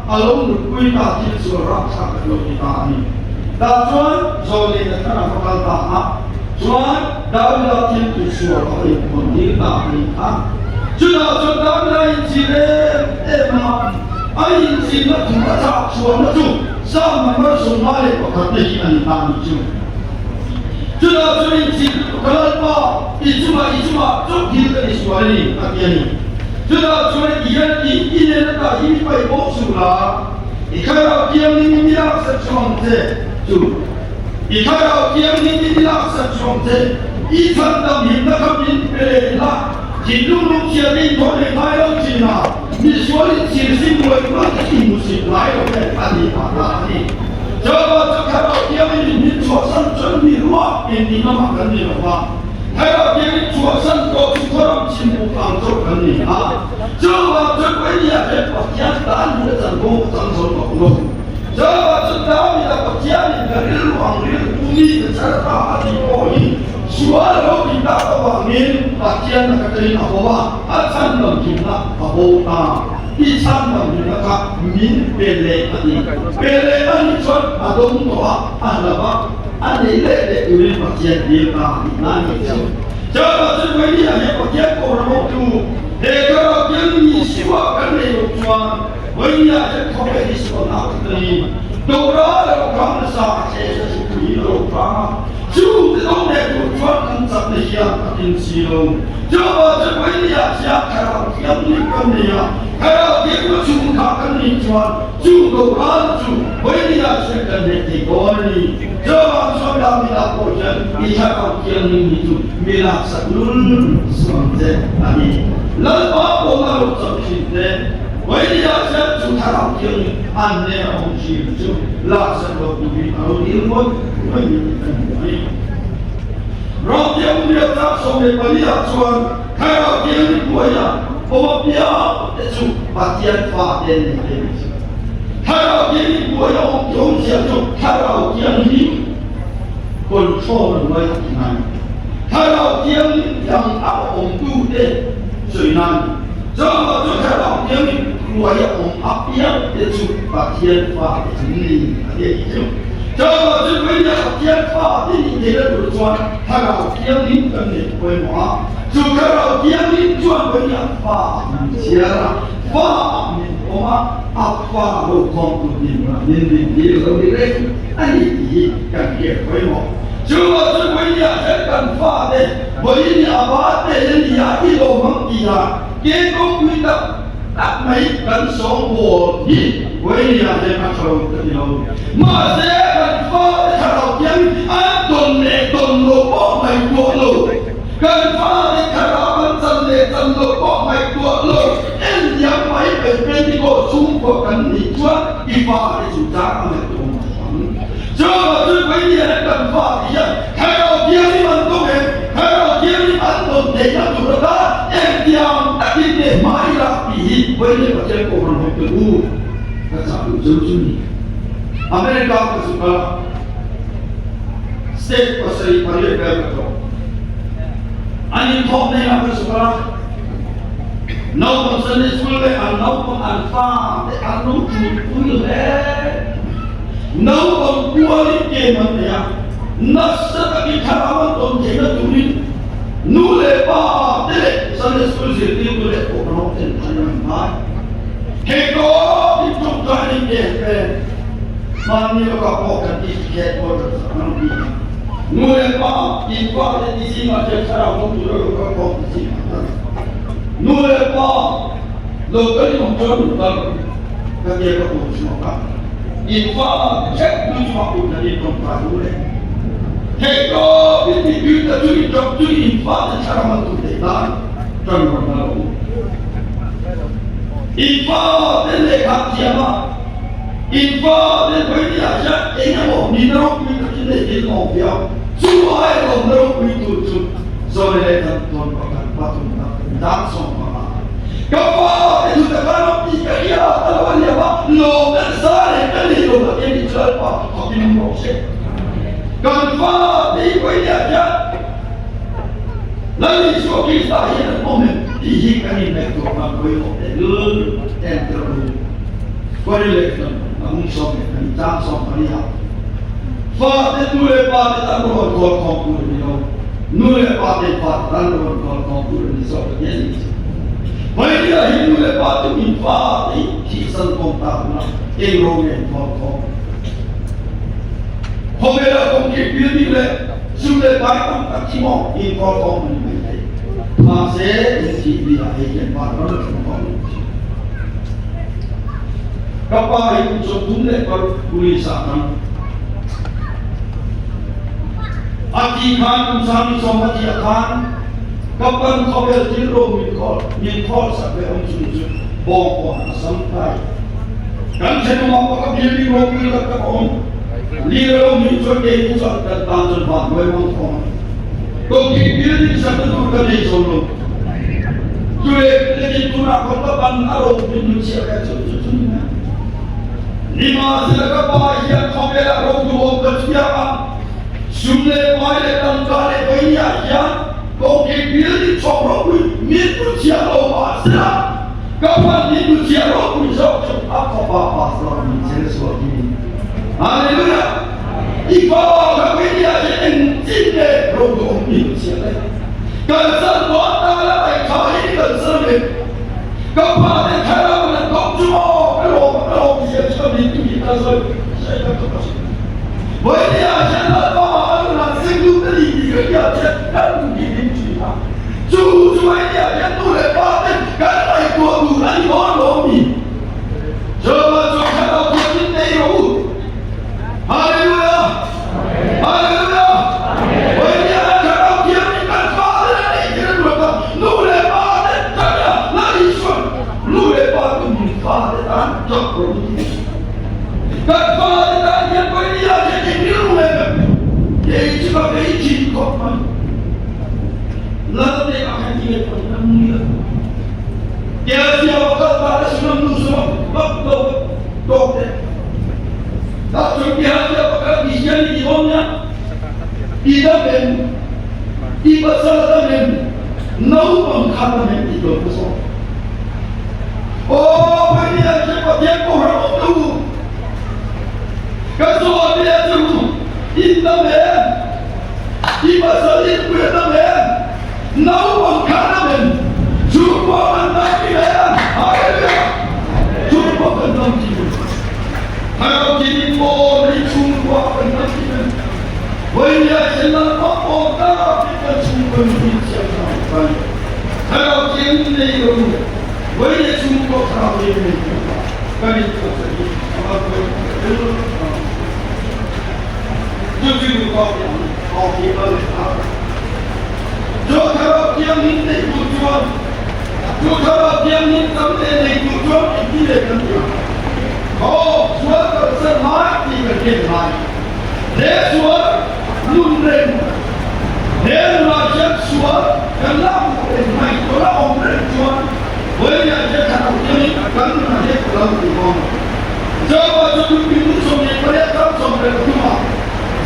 along nukui ta tin surat sak lo kita ni. Da chuan zoli na kana pakal ta ha. Chuan Davidah tin tu surat ai pun ni ta ni ha. Chuan Davidah injile ma ai injile tu ta chuan na tu sa ma so ma le ko ta ni an ta ni chu. Chuan injile kalau pa ijma tu kita ni suara ni tak ni. Sudah cuma ia ini nak ini baik bosula. Ikhara kiam ni milah secumte tu. Ikhara kiam ni milah secumte. Ikan dah minta kami bela. Jidu lucia ni boleh bayar cina. Misuali cirsi boleh mati musik lain oleh tadi pada ni. Jawab ikhara kiam ni cuasan cermin luar ini nama kami apa. Kalau dia cuasan kau kurang cium pangkau kan ni, coba coba dia perhatian dan dia tanggung tanggung tanggung. Coba coba dia perhatian dari ruang dia bumi secara hati koi. Suara kita awangin perhatian nak dari apa? Asan dalam kita apa? Isan dalam kita min bele ani. Bele ani cuat adom toa adalah ani lele uri perhatian dia nani. Coba coba ini hanya perhatian orang itu. Kalau dia ni siapa kan dia tuan, ini ada kompetisi orang ini. Dora orang sah saya sesuai orang. Cuma orang itu tuan kan tak dia akan silau. Coba coba ini siapa kalau dia ni kan dia. Kalau dia cuma kan dia tuan, cuma orang cuma ini siapa dia koni. Coba coba kita pujian, ia kalau dia ni itu milah seluruh semua ani. Lalu orang tercinta, wajib saya cuma yang anda orang cinta, laksana bumi kalau ilmu ini. Roh yang dia tak sampai balik tuan, kalau dia ni buaya, orang dia itu bagian faden ini. Kalau dia ni buaya orang siapa, kalau dia ni kontrol mereka ini. Kalau dia ni yang orang tu deh. Suinan, jangan kalau dia ni keluar apa yang itu bagian faham ini dia itu. Jangan sebenarnya bagian faham ini dia berjuang. Kalau dia ni kan dia boleh maaf. Kalau dia ni jual banyak faham siapa faham apa hukum ini dia lebih ini kan dia boleh maaf. Cuma sebenarnya kan faham Bởi apa tên nhà đi đồ mong gì là cái công quy tập đặt mấy cần sống của đi với nhà trên mặt sầu tự đâu mà sẽ cần phá để thảo dân an tuần để tuần lộ bỏ mày của lộ cần phá để thảo dân dân để dân lộ bỏ mày của lộ em nhắm mấy về bên đi cổ xuống của cần đi chuột đi phá để chủ giá mày của cho mà tôi với nhà cần phá thì thay đầu tiên đi bằng công nghệ để làm chủ đó em diam đã đi để mãi là bị với những vật chất của mình từ u các xã hội dân chúng America có sự là state có sự phải được cái đó anh em thông này là cái sự là nấu con sinh đi school để ăn nấu con ăn pha để ăn nấu chuột vui vẻ nấu con cua đi kề mình này nó sẽ bị tháo ăn tôm chế nó tụi Nule ba dele Sunday school sirti nule orang ten tanam mai. Heko di tukar ni dia mani lokap kan di tiket order sanam di. Nule ba di ba di sini macam cara untuk lokap di sini. Nule ba lô cái gì không cho đủ tâm các kia có đủ cho họ in pha chết như họ cũng là in không phải đủ đấy thế có biết biết là chú trong chú in pha thì sao mà tụi để ta trong một nào in pha đến để khám chia mà in pha đến với nhà sát anh em họ nhìn nó cũng biết cái này in họ biểu chú ai cũng nó cũng biết tụi chú rồi đây là toàn bộ các bạn tụi ta đang sống mà Kapal itu terkadang jika dia terlalu lewat lo dan sari kali lo yang dijual pak kopi nomor Kapal di bawah aja lalu suatu kita yang momen dihikan ini itu orang boleh lu dan terlalu boleh leksan namun sampai kan jam sampai ya Faham itu lepas kita berbuat kompul ni lo nulepas tan berbuat kompul ni soal ini Bởi vì hiện người ta tự nhiên phá thì chỉ sân công tác là yên rô nghề phó khó hôm nay là công kịp biến đi lệ sư lệ bái công tác chỉ mong yên phó khó mình mới thấy mà sẽ chỉ vì là hệ kiện phá nó là không có các bà hãy cùng sống đúng lệ vào bùi xã năng Ati Khan cùng sami somati Khan Kapan kau berjiro minkol sampai ujung bongkok sampai. Kan saya mau kau beli mobil dekat om, lihat minkol dia itu sampai tanjung bang, memang kau. Kau beli sampai tu kan dia solo. Tuh lagi tu nak kau tahan arok Indonesia kacau cucunya. Lima selega bahaya kau beli arok tu om kerja. Sumber bahaya tangkale bahaya ya. Kau kebiri cokro pun mitu ciaro pasra, kapan mitu ciaro pun cokro apa pasra ni jelas ini. Haleluya. Ibadah kau ini aja entinne rodo mitu ciaro. Kerana doa Allah kau ini kerana kapan kalau nak kau cuma kalau dia cakap itu kita saya kata boleh aja nak Allah singgung tadi dia cakap Chú ấy nhà nhân tu lệ ba tên cái này của đủ đánh có lỗ mì chờ mà cho các đầu tiên đến đây đủ Hallelujah Hallelujah với nhà các đầu tiên đến căn phá đến đây cái nó được nụ lệ ba tên tất cả là đi xuân nụ lệ ba tên mình phá đến án cho rồi căn phá đến án nhân với nhà cái gì nụ lệ để chỉ có cái gì có mà lalu dia akan dia pernah mulia. Dia siapa kata semua semua waktu dokter. Tak dia siapa kata dia di mana? Tidak ben, tidak salah ben, nau pengkata ben itu besar. Oh, dia siapa dia orang itu? Kalau dia tu, tidak ben, tidak salah itu ben. Nau pengkata ben, jumpa antara ben, haleluya, jumpa antara ben. Kalau jadi boleh jumpa antara ben, boleh jalan apa kita jumpa siapa. Kalau jadi itu, boleh jumpa kau ini. Kali itu tadi, apa itu? Jujur kau kita जो खराब किया नींद नहीं पूछो जो खराब किया नींद करते नहीं पूछो इतनी लेकर दिया ओ स्वर कर से मार की करके मार दे स्वर लुंडे दे राजक स्वर कल्ला नहीं तोला उम्र स्वर वही आजे खराब किया नींद करते नहीं कल्ला दिमाग जब जो बिनु सोने पर तब सोने तुमा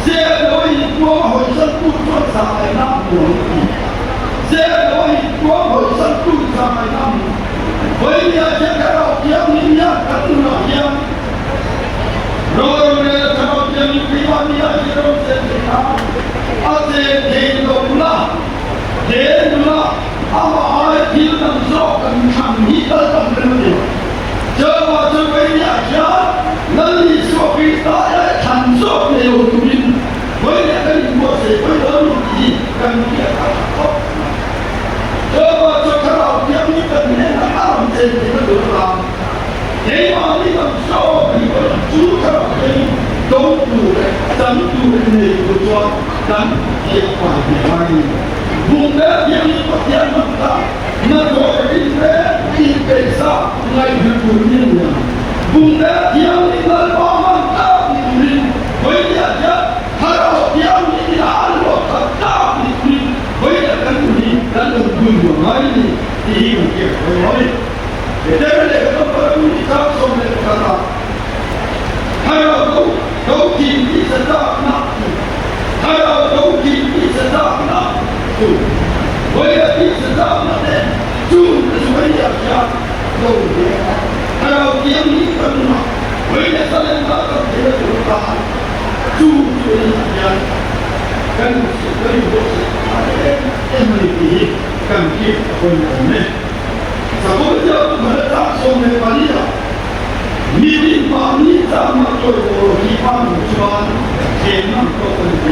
से वही को हो सब कुछ सामने ना हो Saya tua bosan tu sama kamu. Boleh aja kalau dia minyak katuna dia. Orang kalau dia pribadi aja orang saya. Ase dendula, apa ayat dia nak zokan kami dalam dunia. Jawab sebagai aja, nanti suatu kita akan zok leluhur. Boleh kan buat sebagai lagi kan dia tak. Coba kalau dia ni kan nak alam jadi betul. thế mà đi làm sao thì có chú theo cái đâu đủ đấy chẳng đủ này của cho chẳng hiệu quả để mai vùng đất yang ini bagian mana negara ini desa ngay hubungannya vùng đất yang ini mantap ini boleh aja kalau yang ini ada tetap ini boleh akan ini dan hubungan ini dihidup oleh jadi kalau baru kita sampai kata kalau kau tinggi sedap nak kalau kau tinggi sedap nak为了历史上的就是为了家有钱，还要经历奋斗，为了三年大的这个国家，助学人家，跟是可以说是他的MVP，跟结婚人呢，什么叫不可能大说没法理了？你的法律怎么对我一般不穿，天上都问题。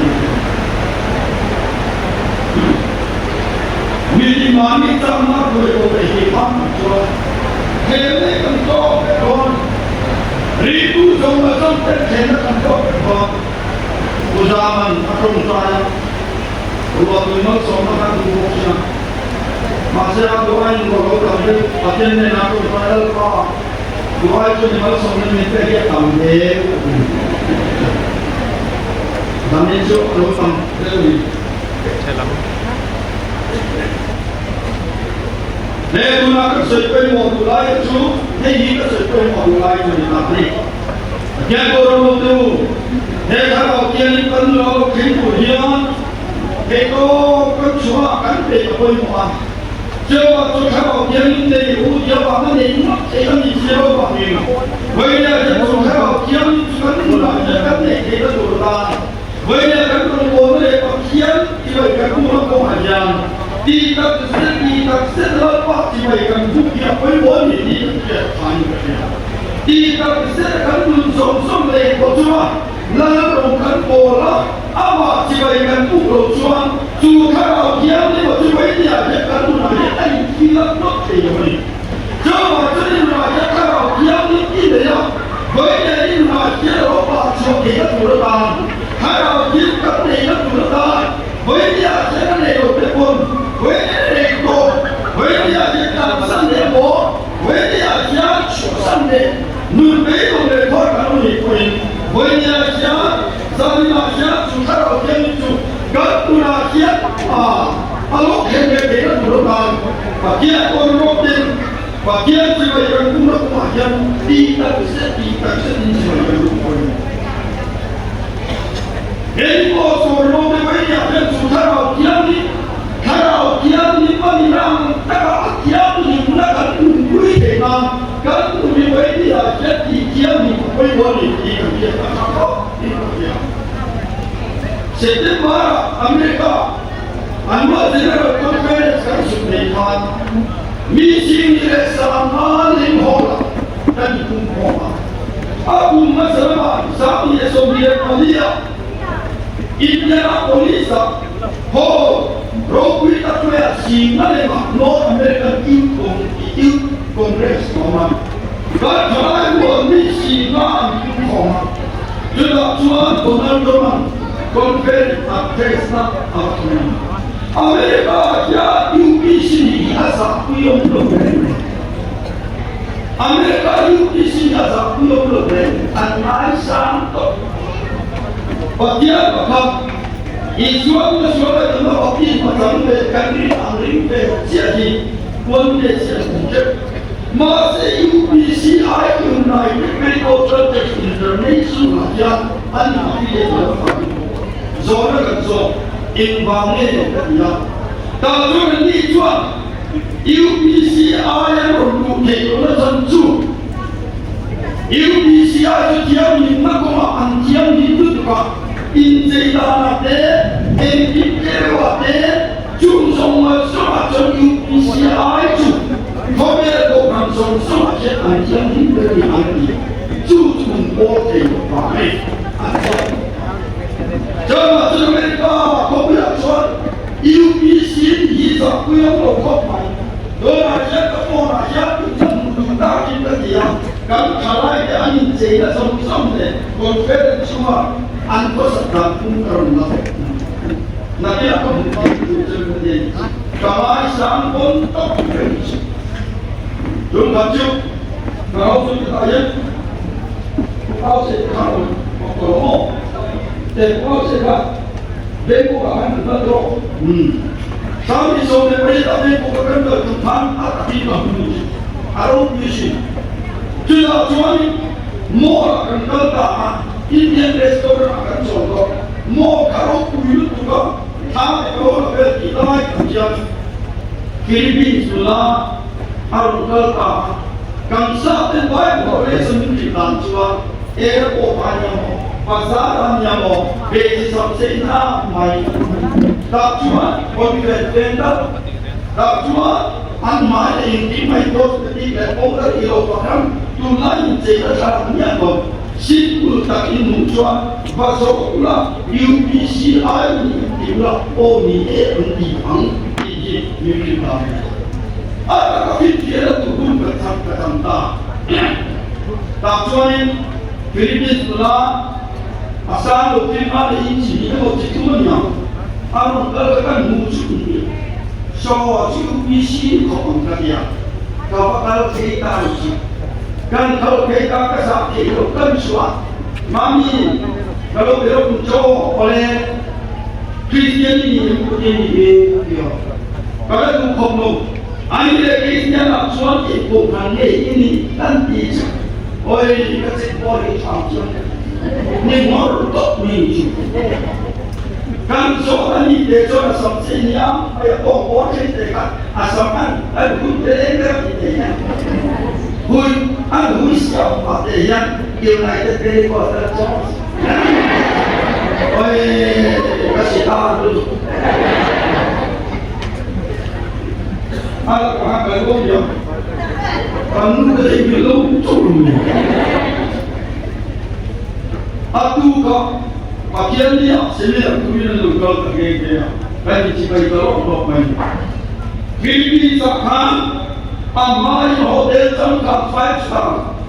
vì mà mình trong mắt người của mình thì không cho thế này cần có cái con đi tu trong mà trong cái thế nó cần có cái con của gia mình nó không trai của người nó sống nó đang tu một chuyện mà sẽ có anh của nó làm cái ở trên này nó không trai đâu có của ai cho nên nó sống nên mình phải biết làm thế làm nên chỗ nó bằng cái gìใช่แล้ว Nếu chúng ta có sự quên một của lại chú, thế gì có sự quên một của lại cho chúng ta đi. Kian cô rô tu, thế ta bảo kian cân lô kính của hiên, thế cô có chúa cắn về cho quên một. Chưa bảo chú ta bảo kian đầy đủ, chưa bảo nó đầy đủ, thế ta nhìn chưa bảo hiên. Vậy là chú ta bảo kian cân lô cắn để thế ta đủ ta. Vậy là cắn lô cô nó để bảo kian, thì vậy cắn lô nó có hải giang. Đi tập sẽ lớn quá chỉ phải cần phục nghiệp với bố thì đi tập sẽ thành đi tập sẽ cần luôn sống lệ của chúa là đồng cần bồ là mà chỉ phải cần phục của chúa dù các đạo kiếm đi mà chúa ấy thì sẽ cần luôn là hết anh khi lắm nó thì mình chứ mà cho nên là các đạo kiếm đi đi đấy à với đây là chế độ bà chúa thì nó chủ được bàn các đạo kiếm các này nó chủ được bàn với nhà sẽ có này được cái quân với này đồ với nhà Việt Nam sanh để bố với nhà giá chủ sanh để nương bế đồ để thôi cả nó hiệp quyền với nhà giá gia đình nhà giá chủ các đầu tiên chủ các tu là chết lúc hiện về thế là chủ động bàn và kia con rốt tiền và kia chỉ vậy cần cũng được mà dân đi ta sẽ đi chỉ vậy cần cũng thôi đến một số lúc với nhà Việt chủ các đầu tiên đi kalau dia ni menang, kalau dia ni melakukan ungguit dengan kan lebih baik dia jadi dia ni boleh boleh dia apa dia. Setiap Amerika, anggota General Conference kan sudah misi ni sama lingkungan dan lingkungan. Aku masalah sahaja Soviet Malaysia, Indianapolis, ho Rokui tak boleh singa lema North American Youth Congress koma. Kalau jalan buat ni singa koma. Jadi tuan Donald Trump konferensi address nak apa? Amerika ya UPC ni asal kuyong program. Amerika UPC ni asal kuyong program. Anai santo. Bagian apa? Isuan suara itu opsi macam kandil angling jadi pun jadi masih UPC United Medical Project International yang anak dia berfaham zona kerja invangnya dia kalau ni cuan UPC yang berbuat itu tentu UPC itu dia ni nak koma antiam itu juga 인재단한테 MPK한테 중성을 쏘아준 UPC 아이주 거기에도 감성 쏘아준 안티안 힘들이 아니 주중 못해요 밤에 정말 아메리카 거기에서 UPC 이사 구역으로 컵만 너나 시작과 뭐나 시작 좀 나긴다 디야 chế là xong này còn phép là chung mà ăn có sẵn sàng cũng cần là cái là có một cái chuyện gì cả ai sáng bốn tóc chúng ta chịu kalau chúng ta biết kalau sẽ khảo một cổ để kalau sẽ là bên của cả hai người đó sau khi xong rồi bây giờ bên của các người chúng ta đã đi vào Arab music chúng ta cho đi mua cái cần ta Indian restaurant akan contoh mau kalau kuyu tu kan tham kalau lepas kita mai kerja Philippines sudah Arab ta Kamsa dan baik boleh sendiri dan cuma Eropa pasar yang besi sampai mai tak cuma orang vendor tak cuma mai ini mai bos ketika orang Eropa tu lain cerita caranya Simpul tak ini muncul pasal pula UPCI ni pula ONI ang ini mungkin tak. Ada kafir tu pun bertambah tak. Tak cuman Philippines pula asal lokal ada ini sini kalau itu mana, orang kalau muncul ni, so UPC kau angkat dia, kalau kita uji. Kan kalau kita kesakit itu kan suat mami kalau belum muncul oleh Kristian ini dia kalau tu kono anda Kristian nak suat bukan ini nanti oleh kasih boleh macam ni morot ni kan soalan ini dia soalan samsenya ayat orang cerita asalkan aku terdengar ini Hui, hui siapa yang United Helicopter Jones? Oi, kasih tahu dulu. Ada orang belum ya? Kamu dari belum turun. Aku kau bagian dia sendiri kuliah lokal terkaya. Bagi cipai kalau main. Philippines akan Amai hotel jangka 5 star.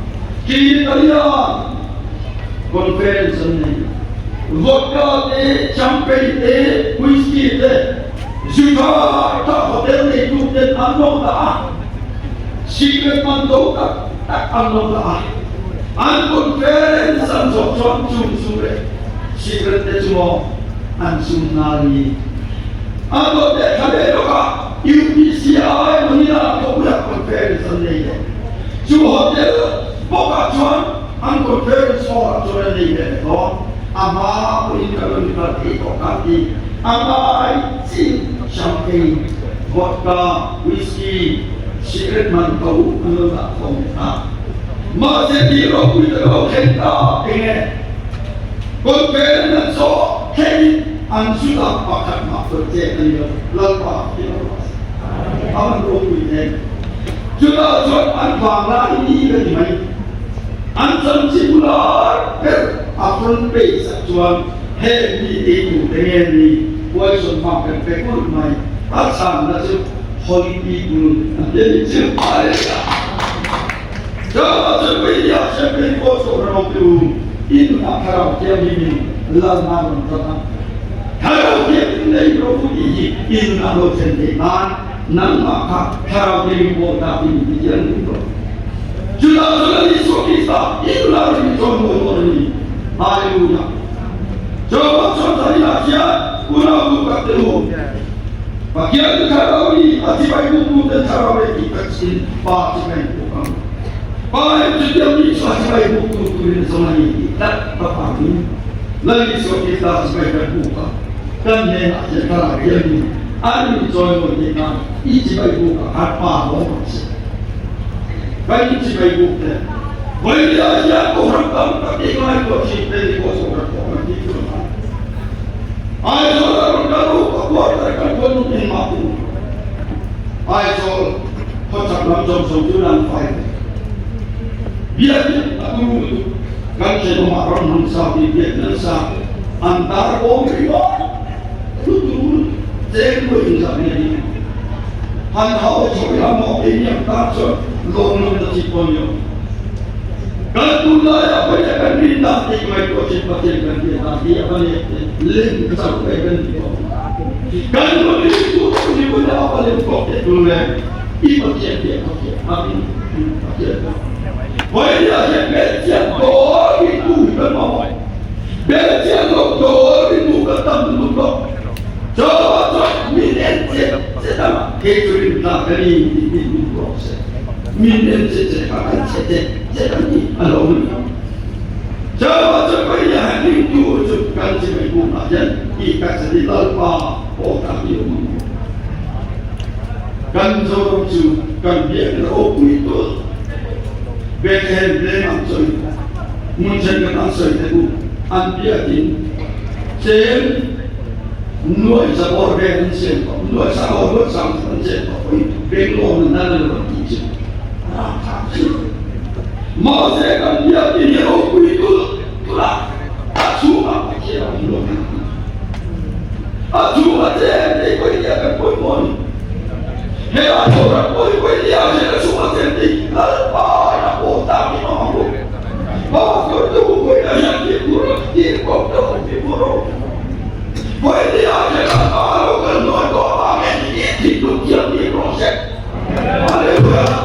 Kita lihat conference ni. Vodka te, champagne te, whisky te. Juga tak hotel ni tu dan anu dah. Secret mantu tak anu dah. An conference an sok sure. Secret te cuma an sunari. Anu te kade loka. UPCI mengira program conference ni. Cuma hotel bukan cuma an conference orang cuma ni betul. Ama pun kalau kita ikut ama sin champagne, vodka, whisky, secret mantu anu tak kongta. Masih di rokok itu kita ingat conference so kini an sudah pakai maksud dia lepas itu. Aman rokok ini. Sudah an bangla ini bagaimana? An sensibular apun pesa cuan heavy itu dengan ni poison makan pekul mai asam nasi holiday pun jadi cepat ya. Jangan sampai dia sampai kosong orang tu ini nak harap dia ini lama mentang. Harap dia ini rokok ini nak rokok sendirian. Nama harap dia buat ini jangan itu. Sudah Yesus kita itulah contoh ini. Haleluya. Coba contoh dia guna buka dulu. Bagian kalau ini hati buku dan cara kita kecil baca buku. Baik setiap ini hati buku tulis sama ini tak apa ini. Lagi kita sebagai buka dan yang cara dia ini. Ani contoh kita isi buku apa orang. Baik cipai bukti. Boleh dia orang kamu tapi kalau kau cipai kau seorang orang itu. Ayat orang kamu kau akan kau mungkin mampu. Ayat orang kau cakap jom sebulan fight. Biar aku kan saya orang mangsa di Vietnam antara orang itu jangan berjumpa ini. Han har tagit av in yang tatsor långt till Ponyo. Kalau tunai apa yang akan rindah di kau pasien dia nanti apa ni lem sampai kan dia. Kalau itu dia punya apa lem kau tunai ibu dia amin. Boleh dia baca doa itu kan mau. Baca doa itu kata dulu. Coba minit sedang kecuali nak kali ini proses. Minit sedang sedang ni alami. Coba yang itu kan sebagai ajan ikat sedikit apa orang itu. Kan seorang tu kan dia beropu itu. Beken memang soi. Mungkin kan soi itu ambiatin. Sen nuôi sa bor ben sen ko nuôi sa bor sam sen ko ben lo na na lo ti ma se kan dia ti ro ku itu la asuma ke lo asuma te ko dia kan ko mo he a ora ko dia se asuma te ti la pa na ko ta mi no ko ba ko tu ko ya ti ko to ti ko Boleh dia kalau kalau kau amin itu dia di proses. Haleluya.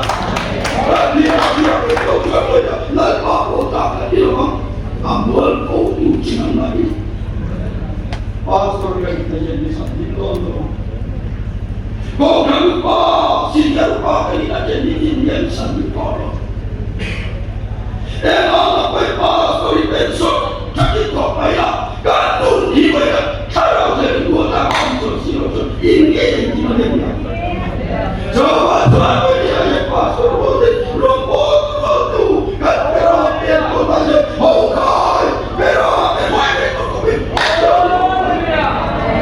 Dia itu juga boleh. Lalu aku tak dia ambil kau itu jangan lagi. Pastor yang kita jadi satu dulu. Kau kan lupa siapa kali aja di India satu orang. Apa pastor itu besok jadi kau payah kantor di mana. Kalau saya dua tahun sosial ini gimana dia? Coba dia yang pastor rombot tu kan berapian kota je hokai berapian mana kota bin.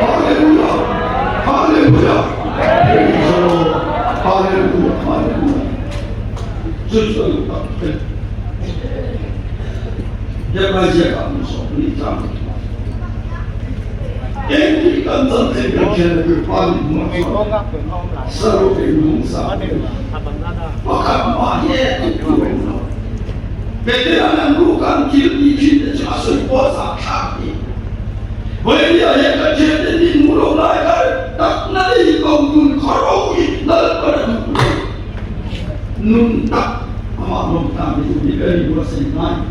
Haleluya, haleluya, haleluya, haleluya. Sesuatu tak. Dia baca kamu soal ini Yang kita tentang kerja berpaling masa seru bernusa, maka mahir itu veteran bukan kiri kiri jasa kuasa kaki. Boleh dia yang kerja di mulut lain tak nanti kau nun karawi pada dulu. Nun tak amat nun tak itu diberi bahasa lain.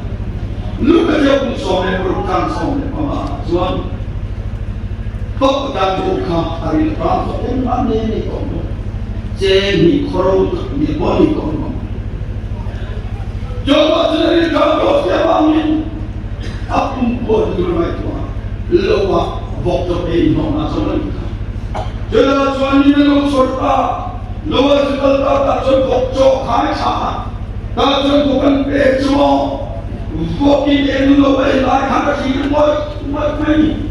Lu kerja pun soalnya bukan soalnya amat tuan. Kau dah buka hari Rabu, orang ni kono, jadi korang ni boleh kono. Coba cari kalau siapa ni, apa pun dulu itu, lupa waktu ini mana soalnya. Jadi tuan ni nak sorta, lupa sekolah tak cukup kaya sama, tak cukup kan semua, bukti yang lupa lagi ada sih buat ni.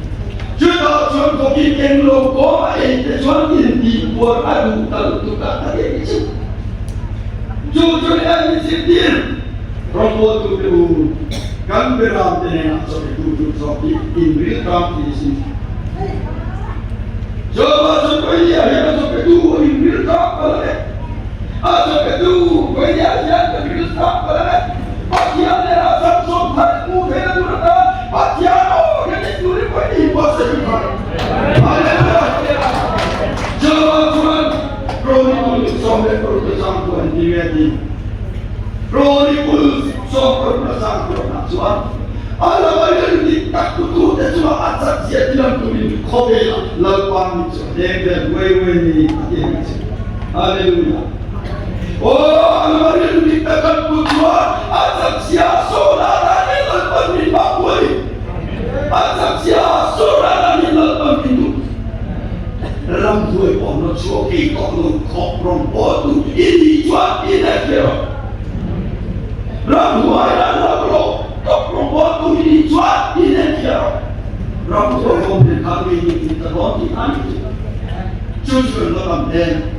Sudah tuan kopi yang logo itu tuan ini buat adu talu tukar tadi itu. Jujur yang disediakan robot itu kan berarti nak seperti kopi in real time di sini. Coba seperti yang seperti itu in real time boleh. Seperti itu boleh aja in real time boleh. Bagian yang asal sopan mudah berada bagian orang yang tulis boleh buat sesuatu. Coba tuan, Roni sampai persangkuan di Medi. Roni sampai persangkuan tuan. Alam yang ditakut tu cuma asal dia bilang tulis kopi lapan itu. Dia wewe ni dia itu. Haleluya. Oh, alam yang ditakut tuan asal dia saudara ni lapan ni bakwai. Asal dia saudara ni lapan itu. Rambut orang suami orang koprom bodoh ini cuat ini kira. Rambut orang koprom bodoh ini cuat ini kira. Rambut orang kami ini kita ganti nanti. Jujur dalam dan,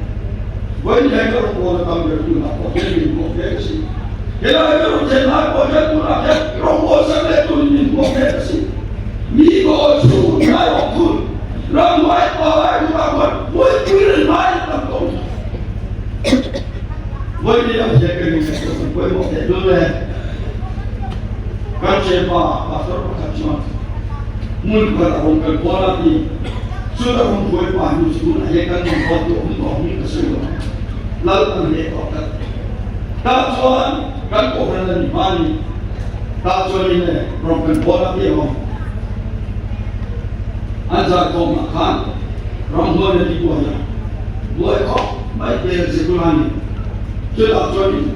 wajah orang kami berdua boleh mengoperasi. Kalau orang jenah boleh mengajar rambut sampai tu ini mengoperasi. Miko sudah okul. Ramai orang bukan, boleh kira lain tak tahu. Boleh dia jaga ni, boleh boleh dulu. kan siapa pastor kacima mun kan orang kan bola ni sudah orang boleh panju sudah ya kan orang ni kesulitan lalu kan dia tak tak cuan kan orang ni mani tak cuan ini orang kan bola dia orang ajar kau makan orang boleh dibuat buat kau baik dia sekolah ni sudah cuan ini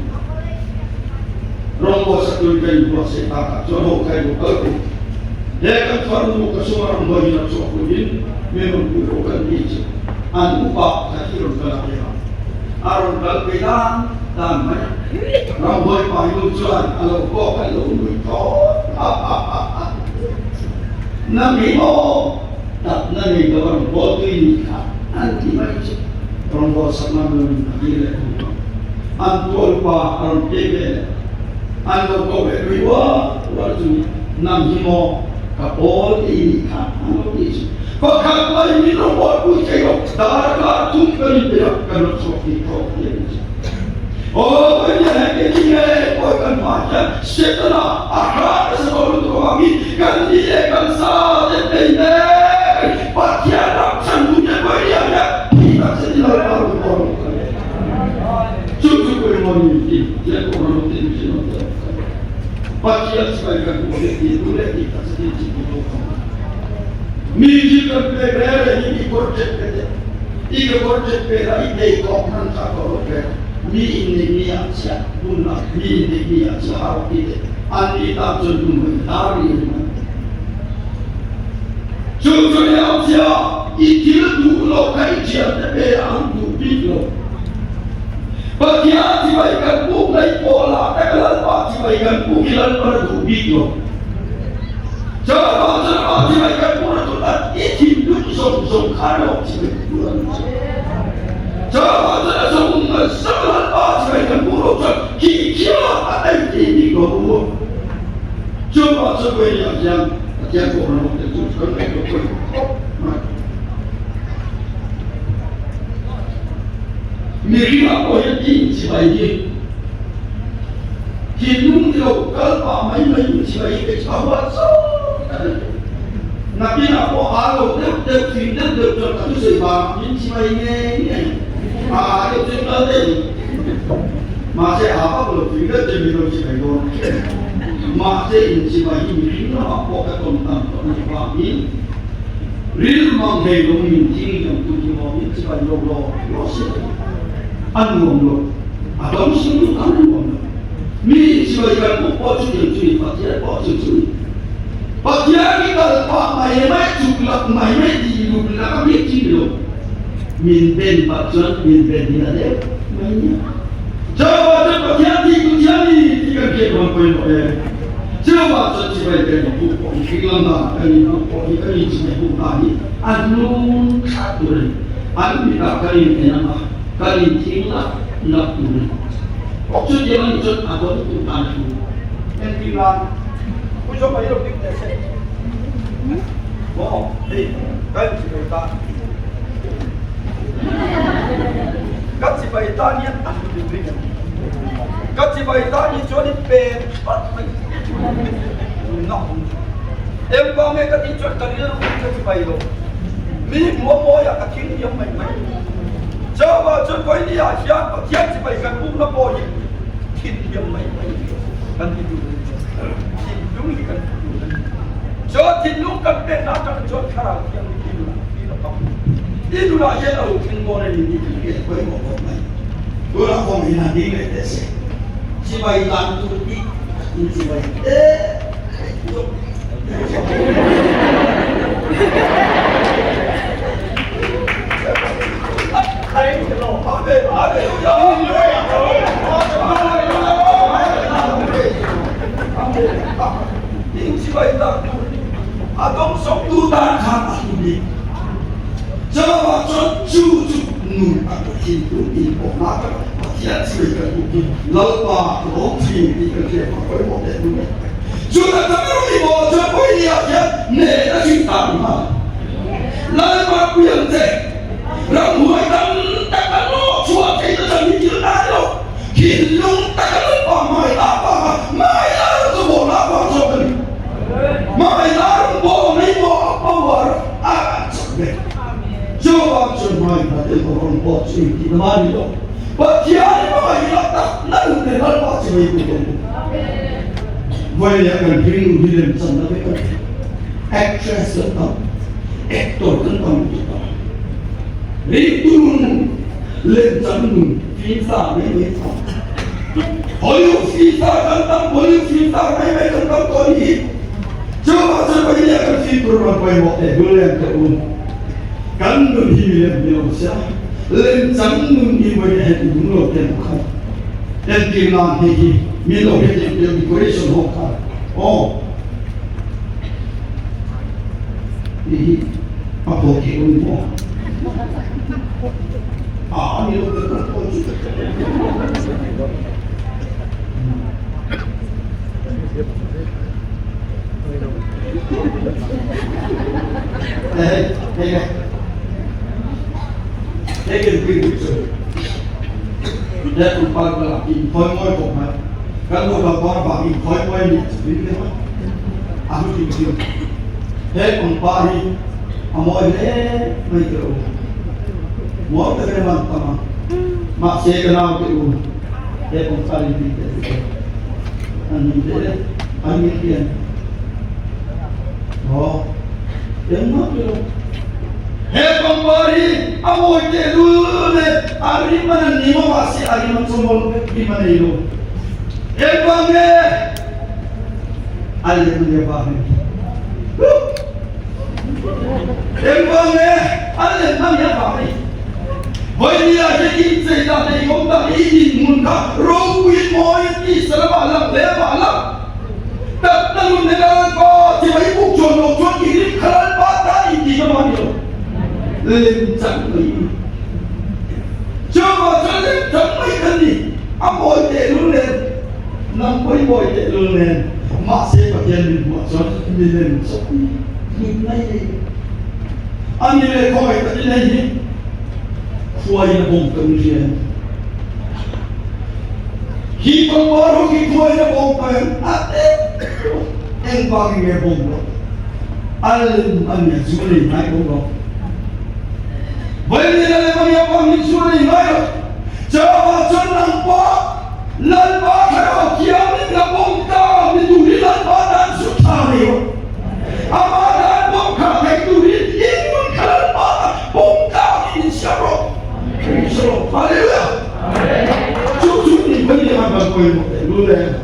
orang boleh satu kali buat setak cuan kau aku dia kan fardu kesuara orang boleh nak cuan memang bukan itu anu pak kaki orang kalau arun kalpedan dan banyak ramai payung cuan kalau kau kalau itu nami mo tak nami orang bodoh ini kan anti macam orang bodoh sama mengira antul pa orang kebe anu kau beriwa waktu nami mo kapol ini kan anu itu Bahkan ini nombor bukan darah tunggal dia kalau sofi kau ini. Oh ini ini bukan macam setelah akar sebelum tu kami kan dia kan sahaja ini. Bagian sambungnya berianya kita sedang baru. Cukup bermoni dia orang itu sini. Bagian sebagai kulit itu kita sedikit Miji kan pegara ini korjet kete, iga korjet pegara ini kopran sakor kete, mi ini aja, bunga mi ini aja harap itu, andi tak jodung hari ini. Jujurnya aja, ikil dulu kajian pegara antu bilo. Bagian dibaikan bunga pola, tegalan pasti dibaikan bungilan berdu bilo. Jangan dibaikan bunga itu song kalau sebenarnya jangan sebenarnya sebenarnya buruk kira ada ini kau coba sebenarnya yang orang itu sebenarnya mungkin apa yang ini sebaiknya hidung dia kalau main sebaiknya awal Nabi nak buat halau, dia film dia tak tu sebab ini sebenarnya, dia cerita ni, masih apa kalau film dia minum sebenarnya, masih ini sebenarnya nak buat tentang sebab ini, real menghidung ini yang tujuh orang sebenarnya lo sih, anu ada musuh anu, ni sebenarnya buat cuci pakai buat cuci. Bagian kita pak mai cukup mai di hidup belakang ini cilo, minten pacuan minten ni ada mainnya. Coba bagian itu jadi tiga kali poin coba sebagai buku filmnya kali buku kali sebagai buku anu satu anu kita kali nama kali tinggal nak turun. Maksud jangan ikut apa itu anu yang bilang coba hidup di desa. Wow, kan cerita. Kan cerita ni aku diberikan. Kan cerita ni jadi pepat. Nak. Empang mereka dijual kalian untuk cerita itu. Mini mau ya kacing yang main-main. Coba coba ini aja, dia cerita pun boleh. Kini yang main-main. Kan itu. Kan so tindukan benar kan so cara yang itu lah yang aku tinggal di sini kau mau apa? Orang kau mina di desa. Si bayi tantu di si bayi. Adong sok tutan kata ini. Coba cucu nun atau itu info mata. Dia cerita itu. Lalu roti di kerja apa yang mau itu. Sudah terlalu dibaca poin ini aja. Nera cinta mana? Lalu aku yang cek. Ramu hitam tak kalau cuaca itu jadi jelas. Kilung tak kalau pamai apa. Mai lalu tu bola apa coba. 말이죠. 기한이 뭐가 일었다. 나는 내 날 빠지고 있거든. 왜 약간 그림 그리는 짠다니까. 액트레스였다. 액터였다. 리투는 렌자는 피사 메이사. 어유 피사 간다. 어유 피사 메이 간다. 거리. 저거 ini akan fitur pai mo te gulen te kan nun hi le mi sia len chang nun hi mo he tu no te kha en ti na hi mi lo he te decoration ho kha o hi pa po ki un mo mi lo te ko chu Hey, cái chuyện sự để tụi con là tìm khói môi của mày các người bà con bảo tìm khói môi đi xử lý cái mắt tìm kiếm thế còn ba đi môi thế mấy kiểu mỗi cái mặt mà xe cái nào kiểu thế còn ba đi thế anh nhìn thế anh nhìn tiền yang mana tu? Kembali, awak dulu ni, hari mana ni masih hari mana semua di mana itu? Kembali, alih mana bang? Kembali, alih mana bang? Hari aja kita dah tengok dah ini muka, rawit moy ni selalu lebalang. Tak tahu negara kau siapa ibu jono kiri kanan patah ini kemana? Lencang ni. Coba lencang ni ni. Amoy telunen, nampai boy telunen. Masih bagian ni macam ni lencang. Ini. Ani le kau itu ni. Kuai nak bongkar dia. Kita baru kita ada bongkar, ada yang bagi dia bongkar. Alam anda sulit naik bongkar. Boleh dalam mana bagi sulit naik? Jawab nampak, nampak kalau kiamat nak bongkar itu di nampak dan sutari. Amalan bongkar itu di ini kalau bongkar ini siapa? Siapa? Haleluya. Bagi apa kau yang boleh?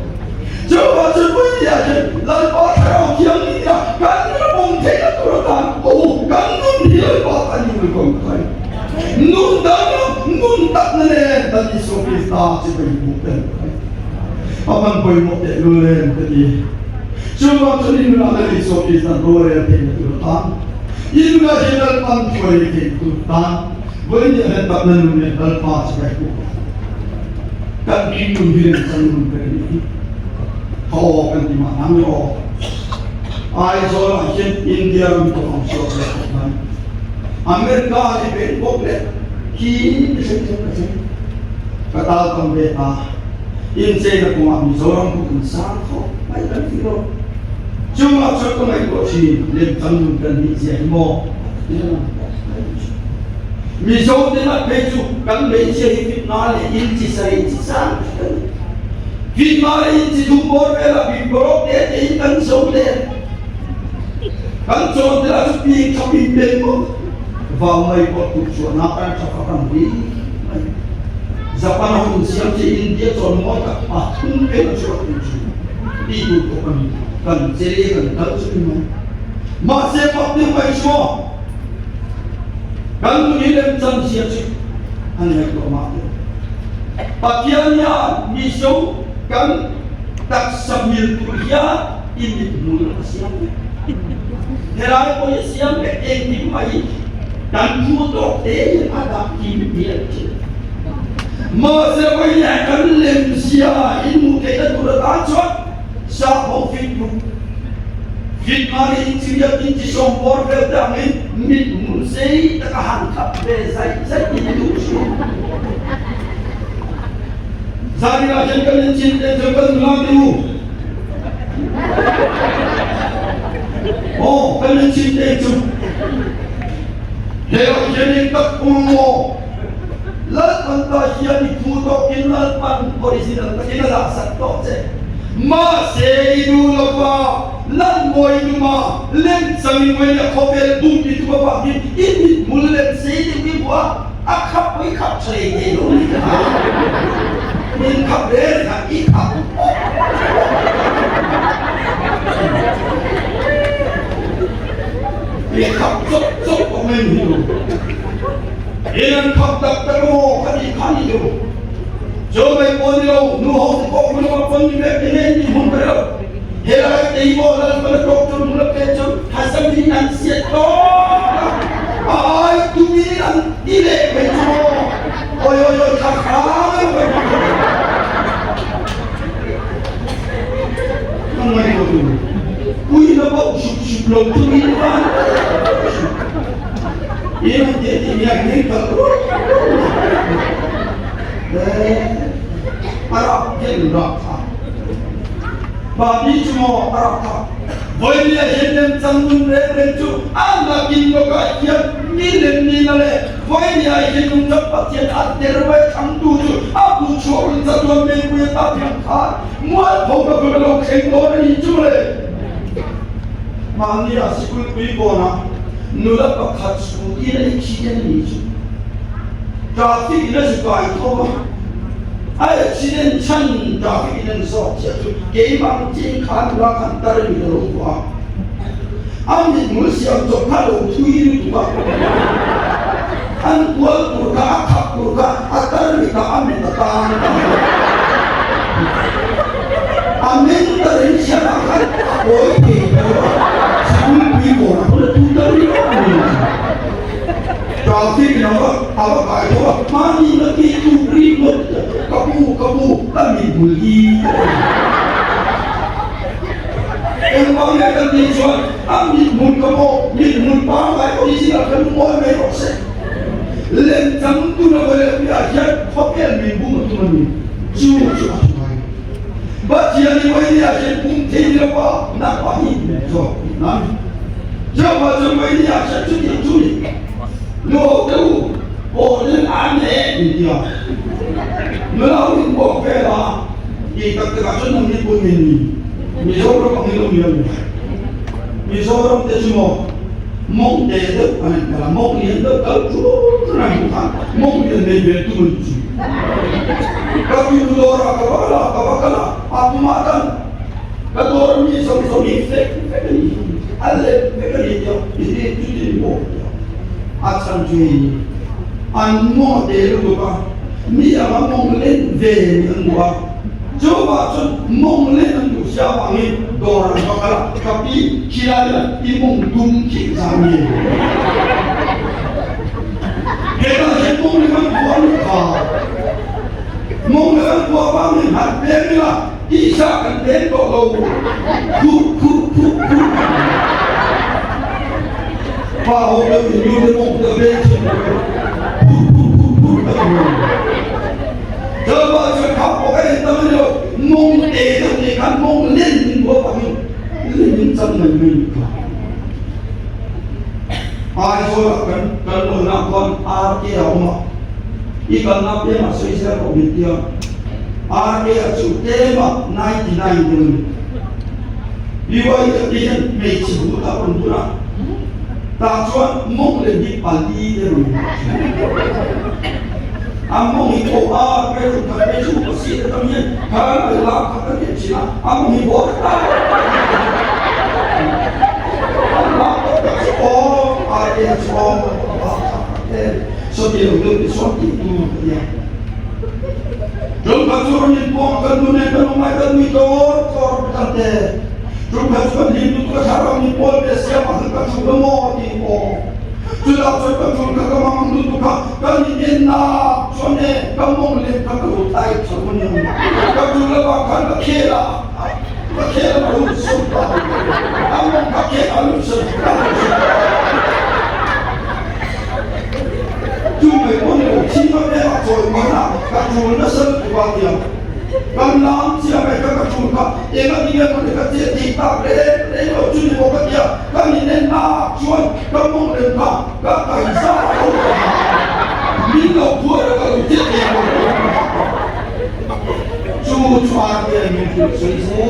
Coba seperti aja, lalu orang yang ni lah, kan mungkin terutama, kan dia bahkan ini berkongkai. Nun tak nene tadi sofista seperti bukan. Apa kau yang boleh tadi? Coba tadi mana tadi sofista boleh terutama. Ini lah jalan pantai terutama. Boleh tak nene dalam seperti bukan. Kan hidup di dalam negeri, kau kan di mana yo? Seorang India untuk orang Amerika ini boleh, kini bisa kata kambeta, insya Allah kami seorang bukan sahko, baiklah kiro. Cuma contoh mereka sih, lebih dan dia mau. Misal dengan baju kan baju ini nale inci saya inci sana, fit nale inci jumbo bela biborok dia ikan solder, kan solder tu pi kami bego, vamai pot tujuan apa cakapan di, Japan orang siam si India semua tak paham bela cakap tujuan, itu tu kan jadi kan tahu semua, masih pakai baju. Kan hilang jam siapa? Hanya itu amat. Pakaiannya misal kan tak sambil kuliah ini mula siapa? Herai boleh siapa? Ini mai dan foto yang ada di dia. Masa banyak kan lem siapa ini kita turut acot siapa fitur. Fitnah ini dia inci sombor berdamai mit musei tekahan kape saya ini usul. Saya rakyat kalian cinta jangan lalu. Kalian cinta itu. Hei jadi tak umum. lalpan ta hiya ni puto kin lalpan original ta kinala sakto che ma se idu lova lan moi du ma lem sami moi ya khobel bum ni tu ba ni in mulen se ni wa akhap oi khap sei ni lo min khap re ha I khap ni khap chok chok ko men ni lo ilan khap dak ta mo khani khani lo jo mai ko ni lo nu ho ko ko ma pon ni be ne ni hun ba lo hela ei mo lan ba tok chun nu la pe chun hasam ni nan sia to ai tu ni nan ile pe cho oi oi oi kha kha không ai có đủ ui nó bốc sụp sụp lồng tôi nghĩ nó ý nó thế thì nhà cái thật đấy Arab cái đồ đó và đi cho Arab thật với nhà hiện lên trong vùng lên lên chú ăn là kinh có cái chuyện đi lên đi là lệ với nhà hiện lên trong phát triển ăn để rồi thằng tu chú áp tu chúa lên ra tuần bên quê ta thằng khác mua không có cái đồ khen đồ này chú lệ mà đi à sĩ quân quý bộ na nửa bậc hạt số kia là chỉ cái này chú traffic là chỉ cái thôi ai chỉ nên chân traffic nên số chỉ chú cái bằng chỉ khán ra khán ta là nhiều lắm quá anh đi mua xe cho khá đồ thui đi tụi bạn anh qua tụi cả khắp tụi cả anh ta là cả anh mình ta amin dari siapa kan boy ni sebelum ibu nak boleh tuntut ni tapi kenapa apa kaya mani lagi tu ribut kamu kami buli yang bang yang ni jual ambil mun kamu mun bangkai polisi akan mulai merosot lentang tu nak boleh biar kopel minggu macam ni cuci But dia ni wei dia asyik pungting lepa nak pahit so, nah. Jawab macam wei dia asyik curi. Lo tu, boleh aneh dia. Melalui bokela, kita terasa nanti pun ini. Misalnya orang minum. Misalnya dia cuma mong dia tu, kalau mong dia tu kalau curang bukan, mong dia lebih tu. Kami dulu orang kawala, aku makan. Kata orang ni sama-sama fake ni, alle fake ni dia, ini tu dia mau. Asal cuci, anu dia lu apa? Ni apa monglen vegan gua. Coba tu monglen tu siapa ni? Orang kawala, tapi kira dia mong dumki kami. Kita semua ni kan bukan kah? Mong là qua ba mình hạt đen là đi xa gần đến độ đầu khu và hôm nay thì như thế mong từ bên giờ bao giờ học có cái tâm rồi mong để được thì khăn mong lên của bạn lên những chân mình ai rồi là cần người nào con kia không ạ ikan nabi masuk Israel komitia ada tema 99 dengan riwayat dia meci buta pendura tak cuan mong lebih pali dia among itu kerja kerja itu sih tapi kalau lah kata dia cina among itu ada so dia untuk sesuatu itu ya. Jom kacau ni puang kandunya kanumai kandu itu kor berkata. Jom kacau ni itu kacau ni puang biasa makan kacau demo ni puang. Sudah kacau kakak itu kan ini nak soalnya kamu melihat kakak utai semuanya. Kacau lepakan kakela baru sudah. Kamu kakela lu sudah. Chúng mình có nhiều chi tiết để học rồi mà là các chủ nó sân của tiền, các làm chia về các chủ các để các đi về các tiền thì ta để rồi chuyên nghiệp các tiền các nhìn nên là chuyên các mong đến các cảnh sát mình đâu thua được cái chết kìa chú choa kia mình cứ xây xe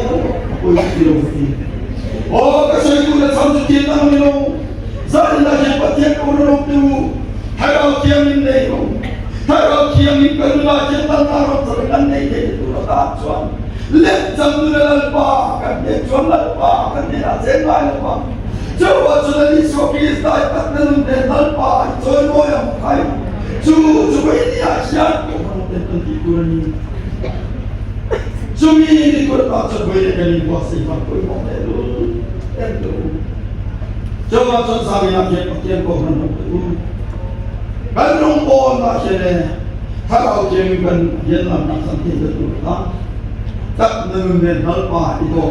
ôi cái đầu tiên cái xây cũng là xong chuyện tiền nào mình đâu gia đình là chuyện bắt tiền cũng là đâu tiêu thay đầu tiền mình đây không thay đầu tiền mình cần là chuyện tăng nào rồi cái này để tụi nó ta choa lên trong tụi nó là cái này choa là cái này là dễ nói là chú cho nên đi số kia tại các nên để thân bà chơi nói ông thầy chú cái gì à xem cũng không thể phân tích được ni chú mình đi coi ta cho cái này đi qua xây mà coi một cái luôn em luôn cho sao mình làm chuyện có tiền có hơn không cái nông bò là thế nàyถ้าเราเจอกันเย็นหลังนักสังเกตดูนะตักหนึ่งเดินทัลป่าอีกตัว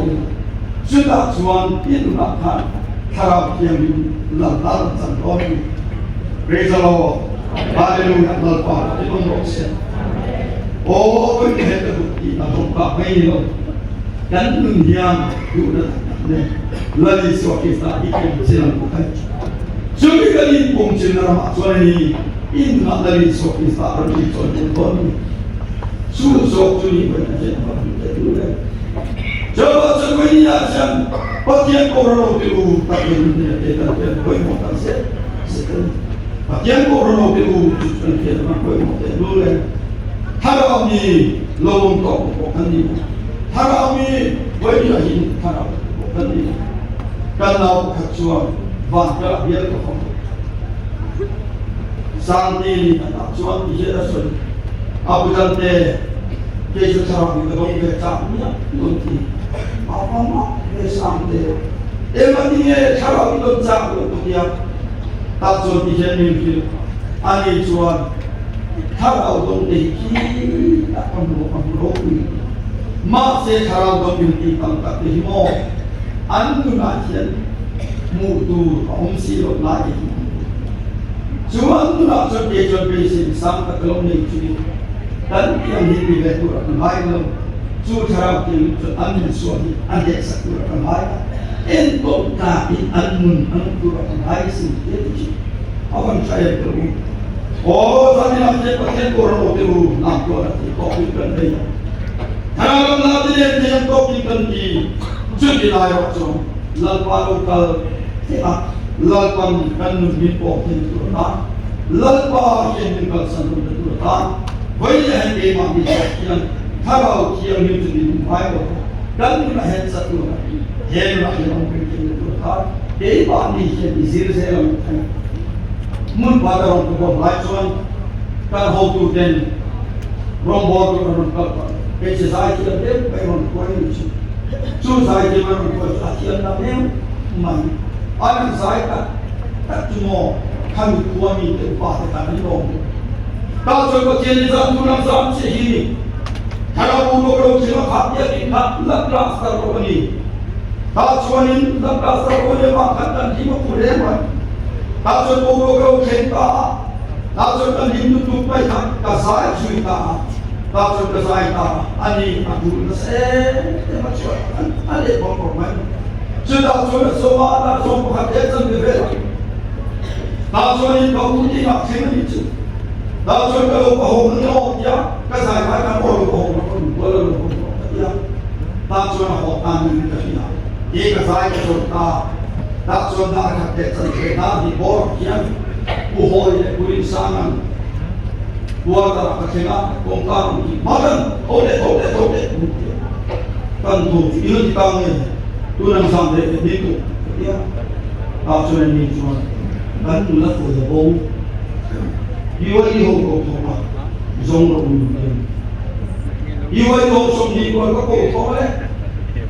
สุดท้ายชวนที่ดูนักขันถ้าเราเพียงหลังตั้งสังก้อนเรซาโลบาเลลูยาทัลป่าที่ต้องรอเสียโอ้ยเห็นแต่บุตรีนะผมกลับไม่ลงกันหนึ่งอย่างอยู่นะเนี่ยแล้วที่สวัสดิ์สาอีกคนเสียงผู้ใครช่วยกันยิ่งคงเชื่อนะมาส่วนนี้อินนักdari sokis tak pergi contoh susuk curi banyak macam coba sekali asan bagian corona itu tak benar kita boleh makan sekali bagian corona itu justru kita boleh makan dulu haram ni lorong kau bukan ni haram ni boleh jadi haram bukan ni kalau kecuali bangga biar kau Santi nak cuan dia dah sudah. Abu Jante keju cara kita dong kecapnya nanti. Apa mak Santi. Emangnya cara kita cap itu dia. Tak cuan dia mungkin. Ani cuan. Cara dong deki tak kamu. Mak se cara dong mungkin tak terima. Anu najian mutu omsi lo lagi. Cuma tu nak cerita besi sampai kalau ni curi dan yang ini betul akan baik lo. Cuma cara kita ambil suami anda satu akan baik. Entok tak anun anun akan baik sih. Akan saya perlu. Tadi nak cakap pasal korang itu nak buat kopi kendai. Kalau nak dia yang kopi kendai, curi layak so. Lalu lokal siapa? Lalpan kanun bipok itu tak, lalpa yang tinggal sanun itu tak. Boleh yang dia mampu yang kalau dia itu di rumah dan kita hendak satu lagi, hendak yang mungkin itu tak. Dia bani yang di sini saya lakukan. Mun pada orang tua belajar kan how to then rombor orang tua. Kecil saya kita dia orang tua itu. Susah dia orang tua asyik namanya mai. Anak saya tak cuma kami kuami tempat kami dong. Kalau coba jadi satu enam sampai sini, kalau bukan cuma kapnya kita lepas terus ini. Kalau cuma ini lepas terus ini makan dan lima puluh. Kalau coba bukan kita, kalau coba ini tutup baik kasai cerita. Kalau coba kasai tak, ani aku nasi macam ada pokok. Sudah sudah semua ada semua kerja sendiri. Kalau ini kau punya maksud itu, kalau kalau kau punya dia, kasih mereka boleh boleh dia. Tak cuma hotan ini dia. Dia kasih kita, tak cuma kerja sendiri. Di bawah dia, buhoi kulit sangan, buat apa kerja, kongkar, makan, oleh. Tentu ini kita ni. Tu nang sampai itu, dia, kalau ni cuma, kan tu lah tu bom, iwa iho kau thora, zong lo mungkin, iwa iho som ni kau kau thora,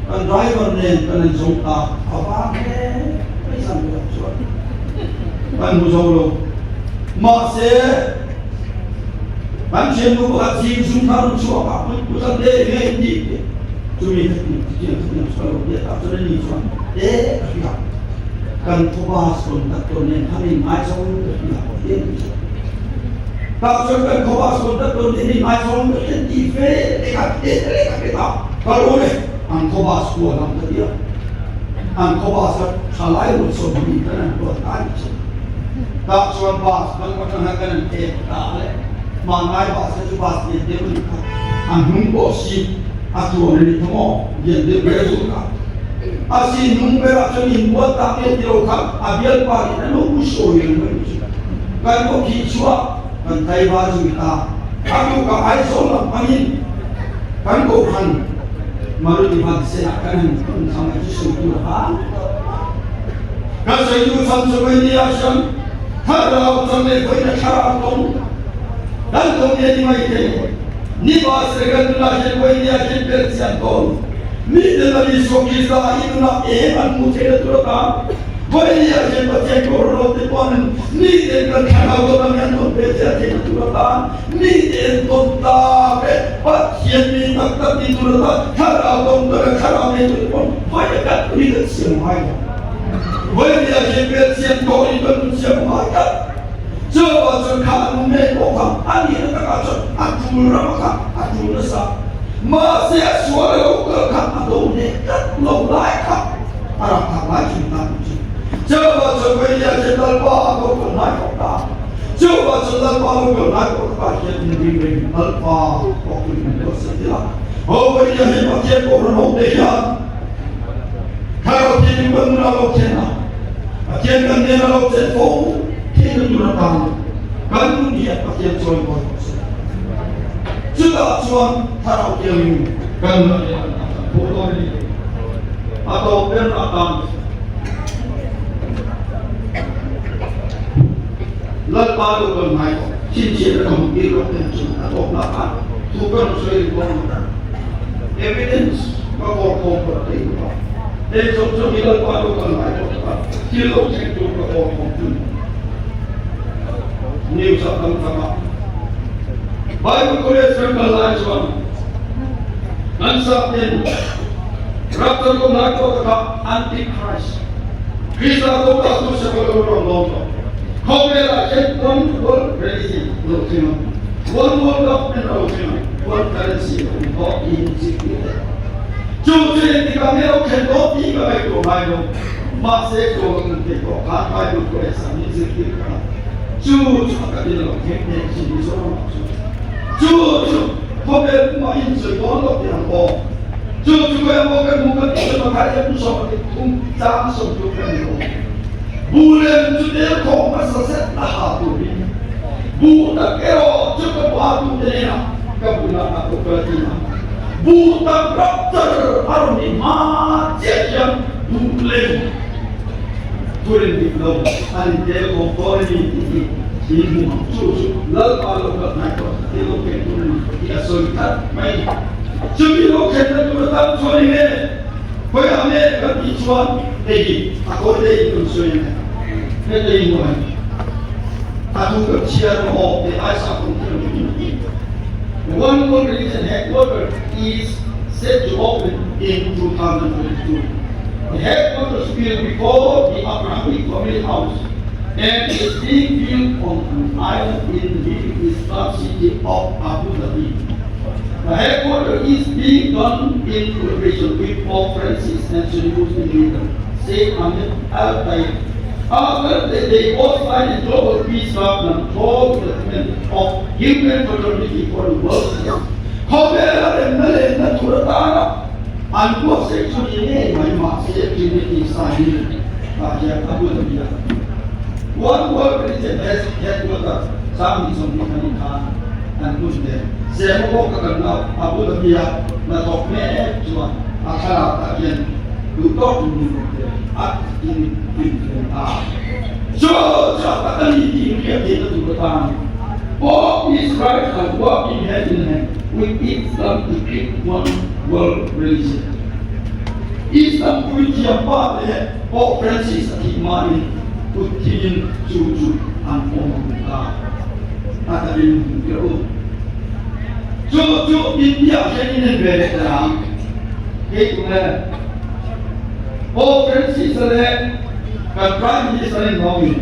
kan driver ni kan zong ta, apa ni, macam tu cuma, kan zong lo, masih, macam tu buat sih zong taruh cuma apa, bukan deh ni. Cumi dia kalau dia tak sudah ni cuma kan kobas pun tak tahu ni kami macam dia tak sudah kobas pun tak tahu ni macam dia TV dekat kita kalau ni ang kobas kuat dalam dia ang kobas salai pun so beri kan buat tadi tak suan bas bang matanghakan tak le mangai bas tu bas dia pun anung bosi atuan ni temo yang dia berjuang asin numbera choni buat tak dia dirokan abial pagi dan usul yang berjuang kan ko kichua kan tai baju kita aku ka ai solam angin kan ko kan malu di bangsa akan sama Yesus Tuhan kasi itu sampai dia asyam harap sampai kau nak tong dan tong dia di mana ni bahasa dengan lahir kau dia jadi persian tong ni dalam Yesus kita itu nak mungkin terutama kau dia jadi persian kau pun ni dengan kalau orang yang tong persian jadi terutama ni dengan tak persian ni tak terutama harap tong harap itu pun banyak kan ini semua为了这个先多一顿先买的，这就看美国看，俺你那个说，俺住了看，俺住了啥？马些说了个看，俺都那个老来看，俺让他来去哪去？这就为了这个把个个来搞大，这就来把个来搞大，现在你们来把个个都是的啦。我为了什么结果人好的呀？kalau kita mengenal Tuhan, kita mengenal Tuhan, kita mengenal kalau dia pakai Tuhan boleh. Sudah Tuhan taruh dia ini, kalau dia bodoh ini, atau beratan, lepas itu naik, cincin dalam hidup dan atau belakang, bukan sesuai dengan evidence, kalau kompetensi. Để cho những lời qua đâu còn lại của các chia lộ tranh chung của họ không chung nhiều sợ tâm tâm ạ Bible có lẽ sẽ cần lại cho anh sắp đến raptor của lại của các Antichrist Christ là của các tu sẽ có lâu rồi lâu rồi không lẽ là chết one world religion lâu chừng one world government lâu chừng one currency của họ insecurity Chú chuyện thì các bạn khen tốt ý các bạn của bài đồng mà sẽ có thể có các bài đồng của đại sản những dự kiện cả chú cho các bạn là khen đẹp chỉ đi số nào chú không biết mà in sự có lộc tiền bò chú có em có cái mũ cái chuyện mà khai em sống thì không dám sống chú cái này bù lên chú để không mà sẽ là tù đi bù ta cái đó chú có bao tù thế nào các bù là có cái gì nào buta dokter aruni macam tulen tulen di belum ante komponi di muncul lalu kalau kat naik kalau ke tulen dia solkat main cumi lo kena tu datang sore ni kau ame kat ichuan lagi aku lagi tu sore ni lagi mana aku keciar mau di asap pun One World Religion headquarters is set to open in 2022. The headquarters will be called the Abrahamic Family House and is being built on an island in the Middle Eastern city of Abu Dhabi. The headquarters is being done in collaboration with Pope Francis and St. Muslim leader Sheikh Ahmed Al-Tayyib. After they both signed a global peace covenant for the development of human fraternity for the world. Không biết là đến nơi lên là chủ đất ta đó. Anh Quốc sẽ cho những cái mà sẽ community sai đi và sẽ Abu Dhabi. One world religion has headquarters. Some is on the Khan and Muslim. Sẽ có các gần nào Abu Dhabi là thuộc mẹ cho akhirat ajen đủ tốt như thế. In so tak kali dia itu bertahan. All Israel have worked in hand in hand with Islam to create one world religion. Islam pun siapa Pope Francis Imani Putin Suju Anfong ada di Eropa. So India jadi negara terang. Itu Pope Francis adalah Prime Minister in Norway.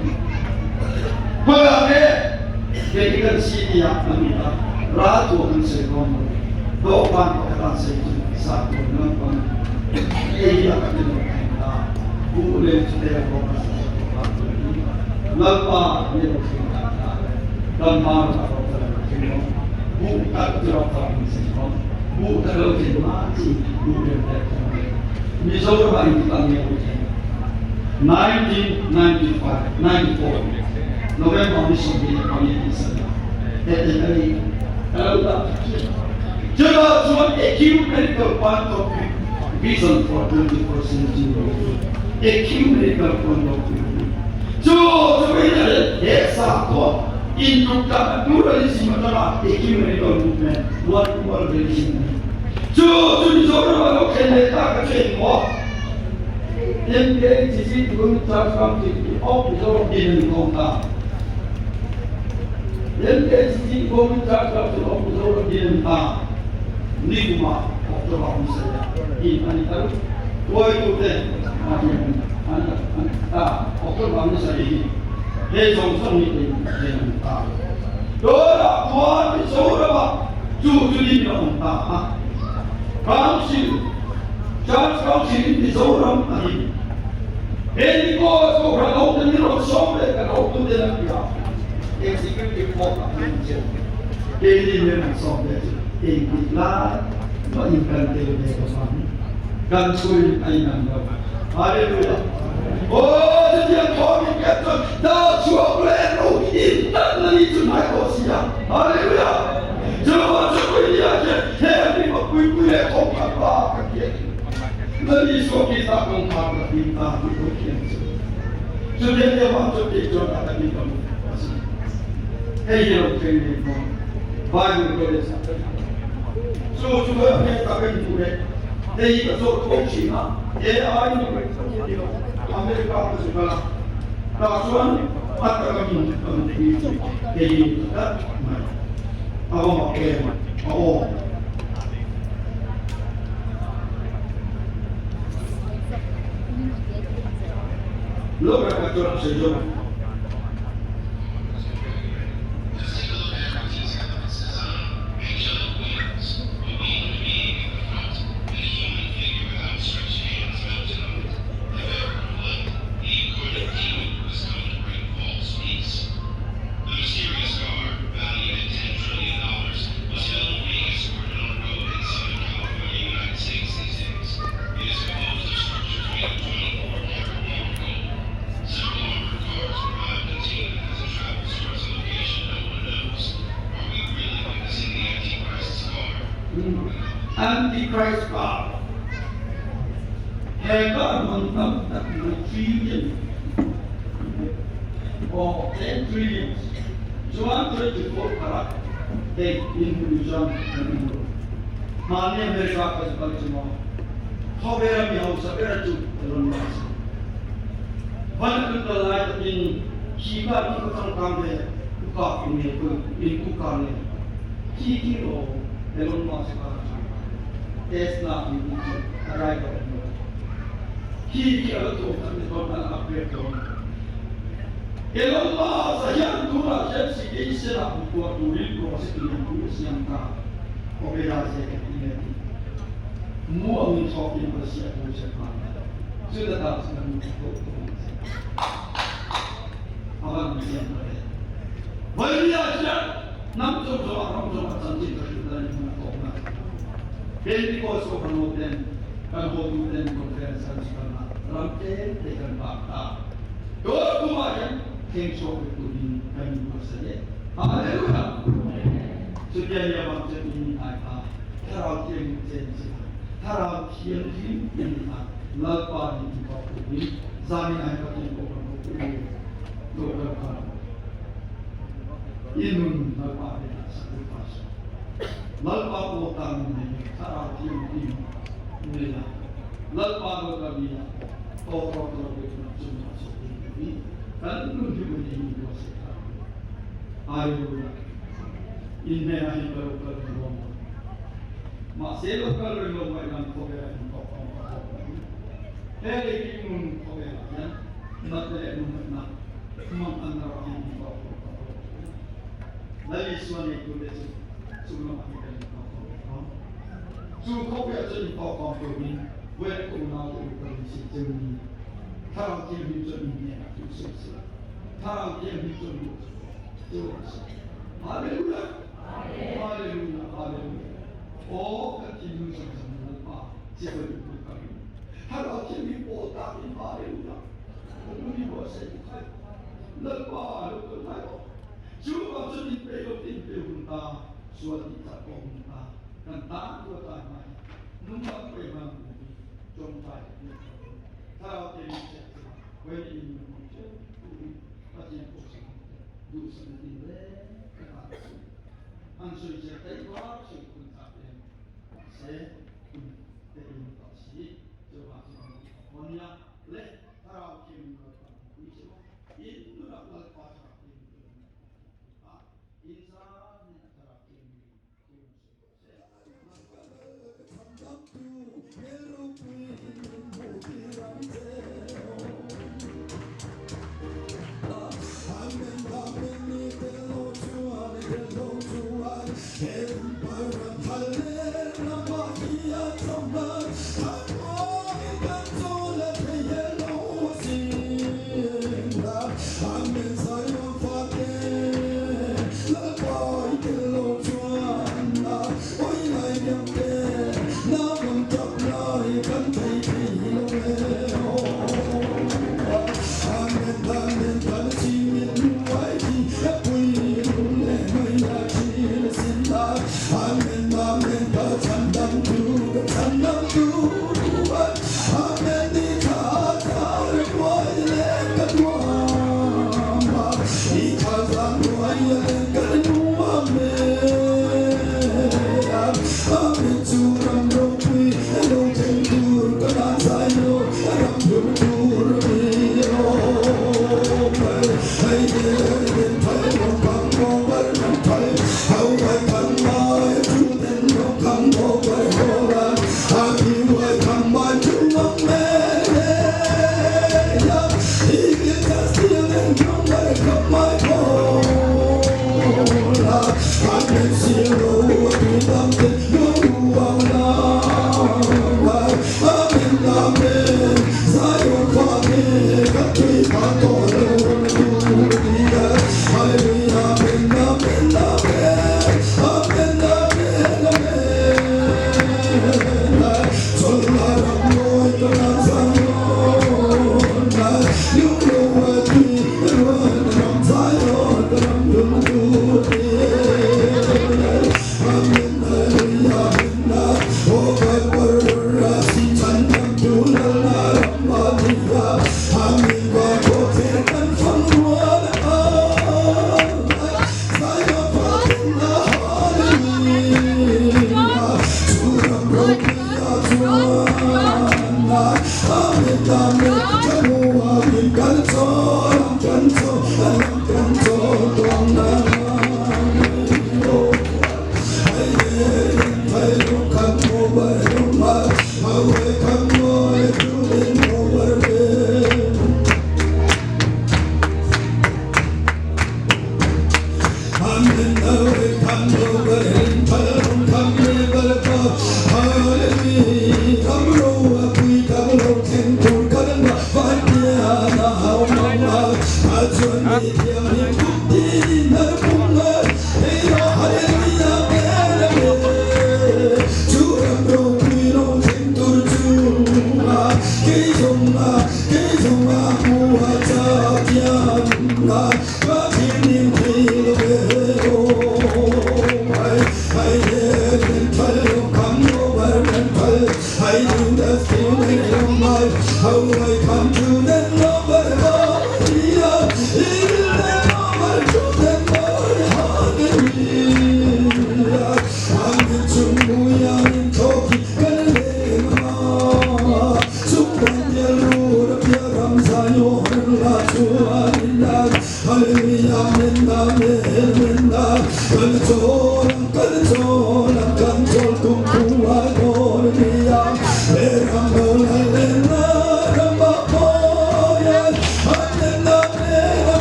Pagkakit, kaibigan City ang namita, rato ang segundo. Doon pagkakatan sa ito, sa ato ng pang-iiyak at ito. Uulit sa telepo ka sa ato. lalpa ni bersinta dan malu kalau terlalu bukan terlalu singkong bukan terlalu mati bukan terlalu misalnya bagi kita ni 1995 94 November misalnya kami di sana jadi kalau tak jika cuma medical point of reason for 21st century medical point of view sebenarnya satu indukkan pluralisme adalah medical movement one world religion jadi seorang kita kecil yang dia sisi pun terkam di observ di negara yang dia sisi pun terkam di observ di negara ni cuma observ saja ini kan dua itu deh observ saja ini hejon ini negara dua tuan seorang jujur negara council Charles Council di seorang ahli. Ini kau seorang orang yang bersama dengan orang yang dia executive officer. Ini memang sampai ini lah, mengingat dia bersama. Dan sulit ayam bapa. Haleluya. Oh, setiap kami kata dah suap lenu intan lagi tunai kosia. Haleluya. Jangan seperti aja. Hei, makui kompak kaki. Dari kita mengharap kita hidup yang sudah dia masuk di zona tadi kamu. Hei, okey ni, baru boleh sampai. So juga kita akan boleh. Hei, besok China, AI ni Amerika bersekolah. Rasuan mata kami hei, tak. Awak okey, awak. Lo berkata orang sejauh Antichrist car. Heaven menang tak trillion or 10 trillion. Jual 24 karat. Indonesia dan mana mereka kasih semua. Kau berani harus segera tu dalam masa. Banyak kita lain in siapa kita tangkap dia buka ini buka ni. Kilo dalam masa. Tesla ini arrival. Kita tu kami tuan upgrade tu. Elon Musk saja tu lah jadi istilah buat duit proses ini siang tak. Operasi ini. Mua shopping bersiap bersiap. Sudah tak sedang untuk awak siap bersiap. Bagi aja. Nampak orang cantik dari mana kau nak. Because of an conference sekarang, ramai dengan fakta. Dua kemarin, tengok itu kami bersama. Haleluya. Sudah dia macam ini ada. Harap dia menjadi. Harap dia ini lalpa ini kau ini. Zani ayat ini kau ini. Dokter. Inun lalpa ini satu pasal. Lalpa kota ini. Harap dia ini. Lalpa kota ini. Orang orang semua seperti ini. Kan juga ini dosa. Ayo. Ini hari baru berumur. Masih lokal rumah yang kau yang kau. Hei kimun kau yang nak nak antara ini kau. Lalu semua itu betul. Semua kita kau. Kau jadi kau ini. Where kau nak berisi jeni. Kalau kita jadi ini aku susah. 사람 깨는 좀 할렐루야 할렐루야 할렐루야 오 같이 눈썹 잡는 바 집을 볼까요 하나님이 보다니 할렐루야 우리 무엇에 널봐 널봐요 주가 주님 빼고 띵 빼온다 수원이 잡고 온다 간다 그것도 아니야 눈만 빼만 좀 봐야 사람들이 왜 있는 거죠? 우리 같이 보세요. 무슨 일인데? 한수 이제 때와 지금 앞에 세 때리는 것이 저 마지막 뭐냐? 네, 사람들이 있는 것 보이시고 인물 앞을 봐서 아 인사는 사람들이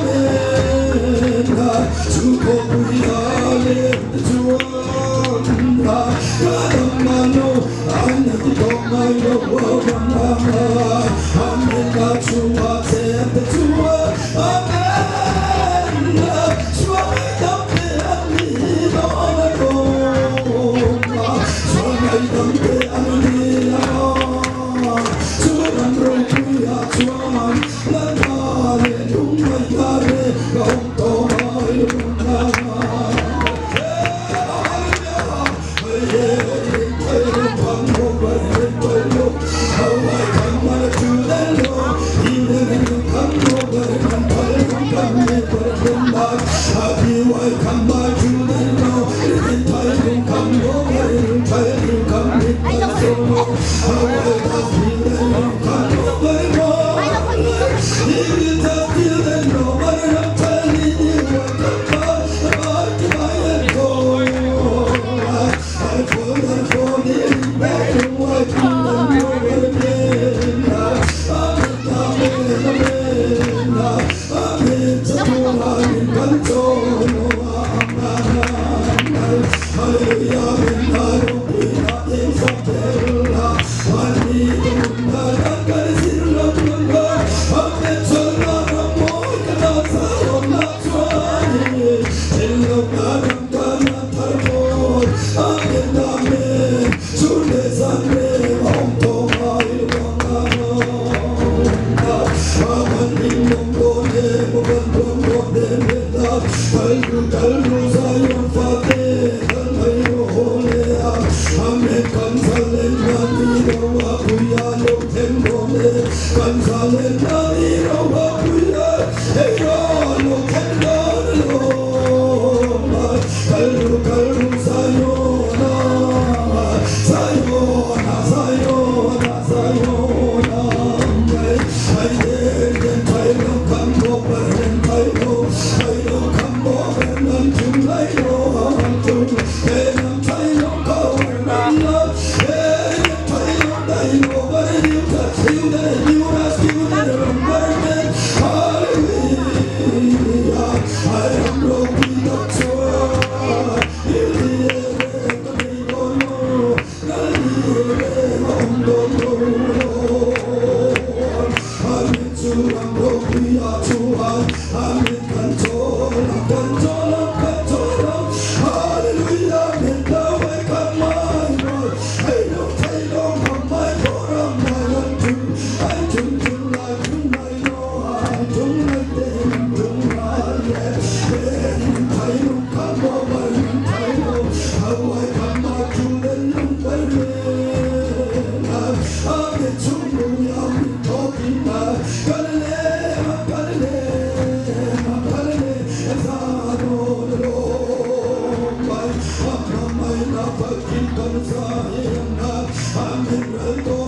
Amen. I'm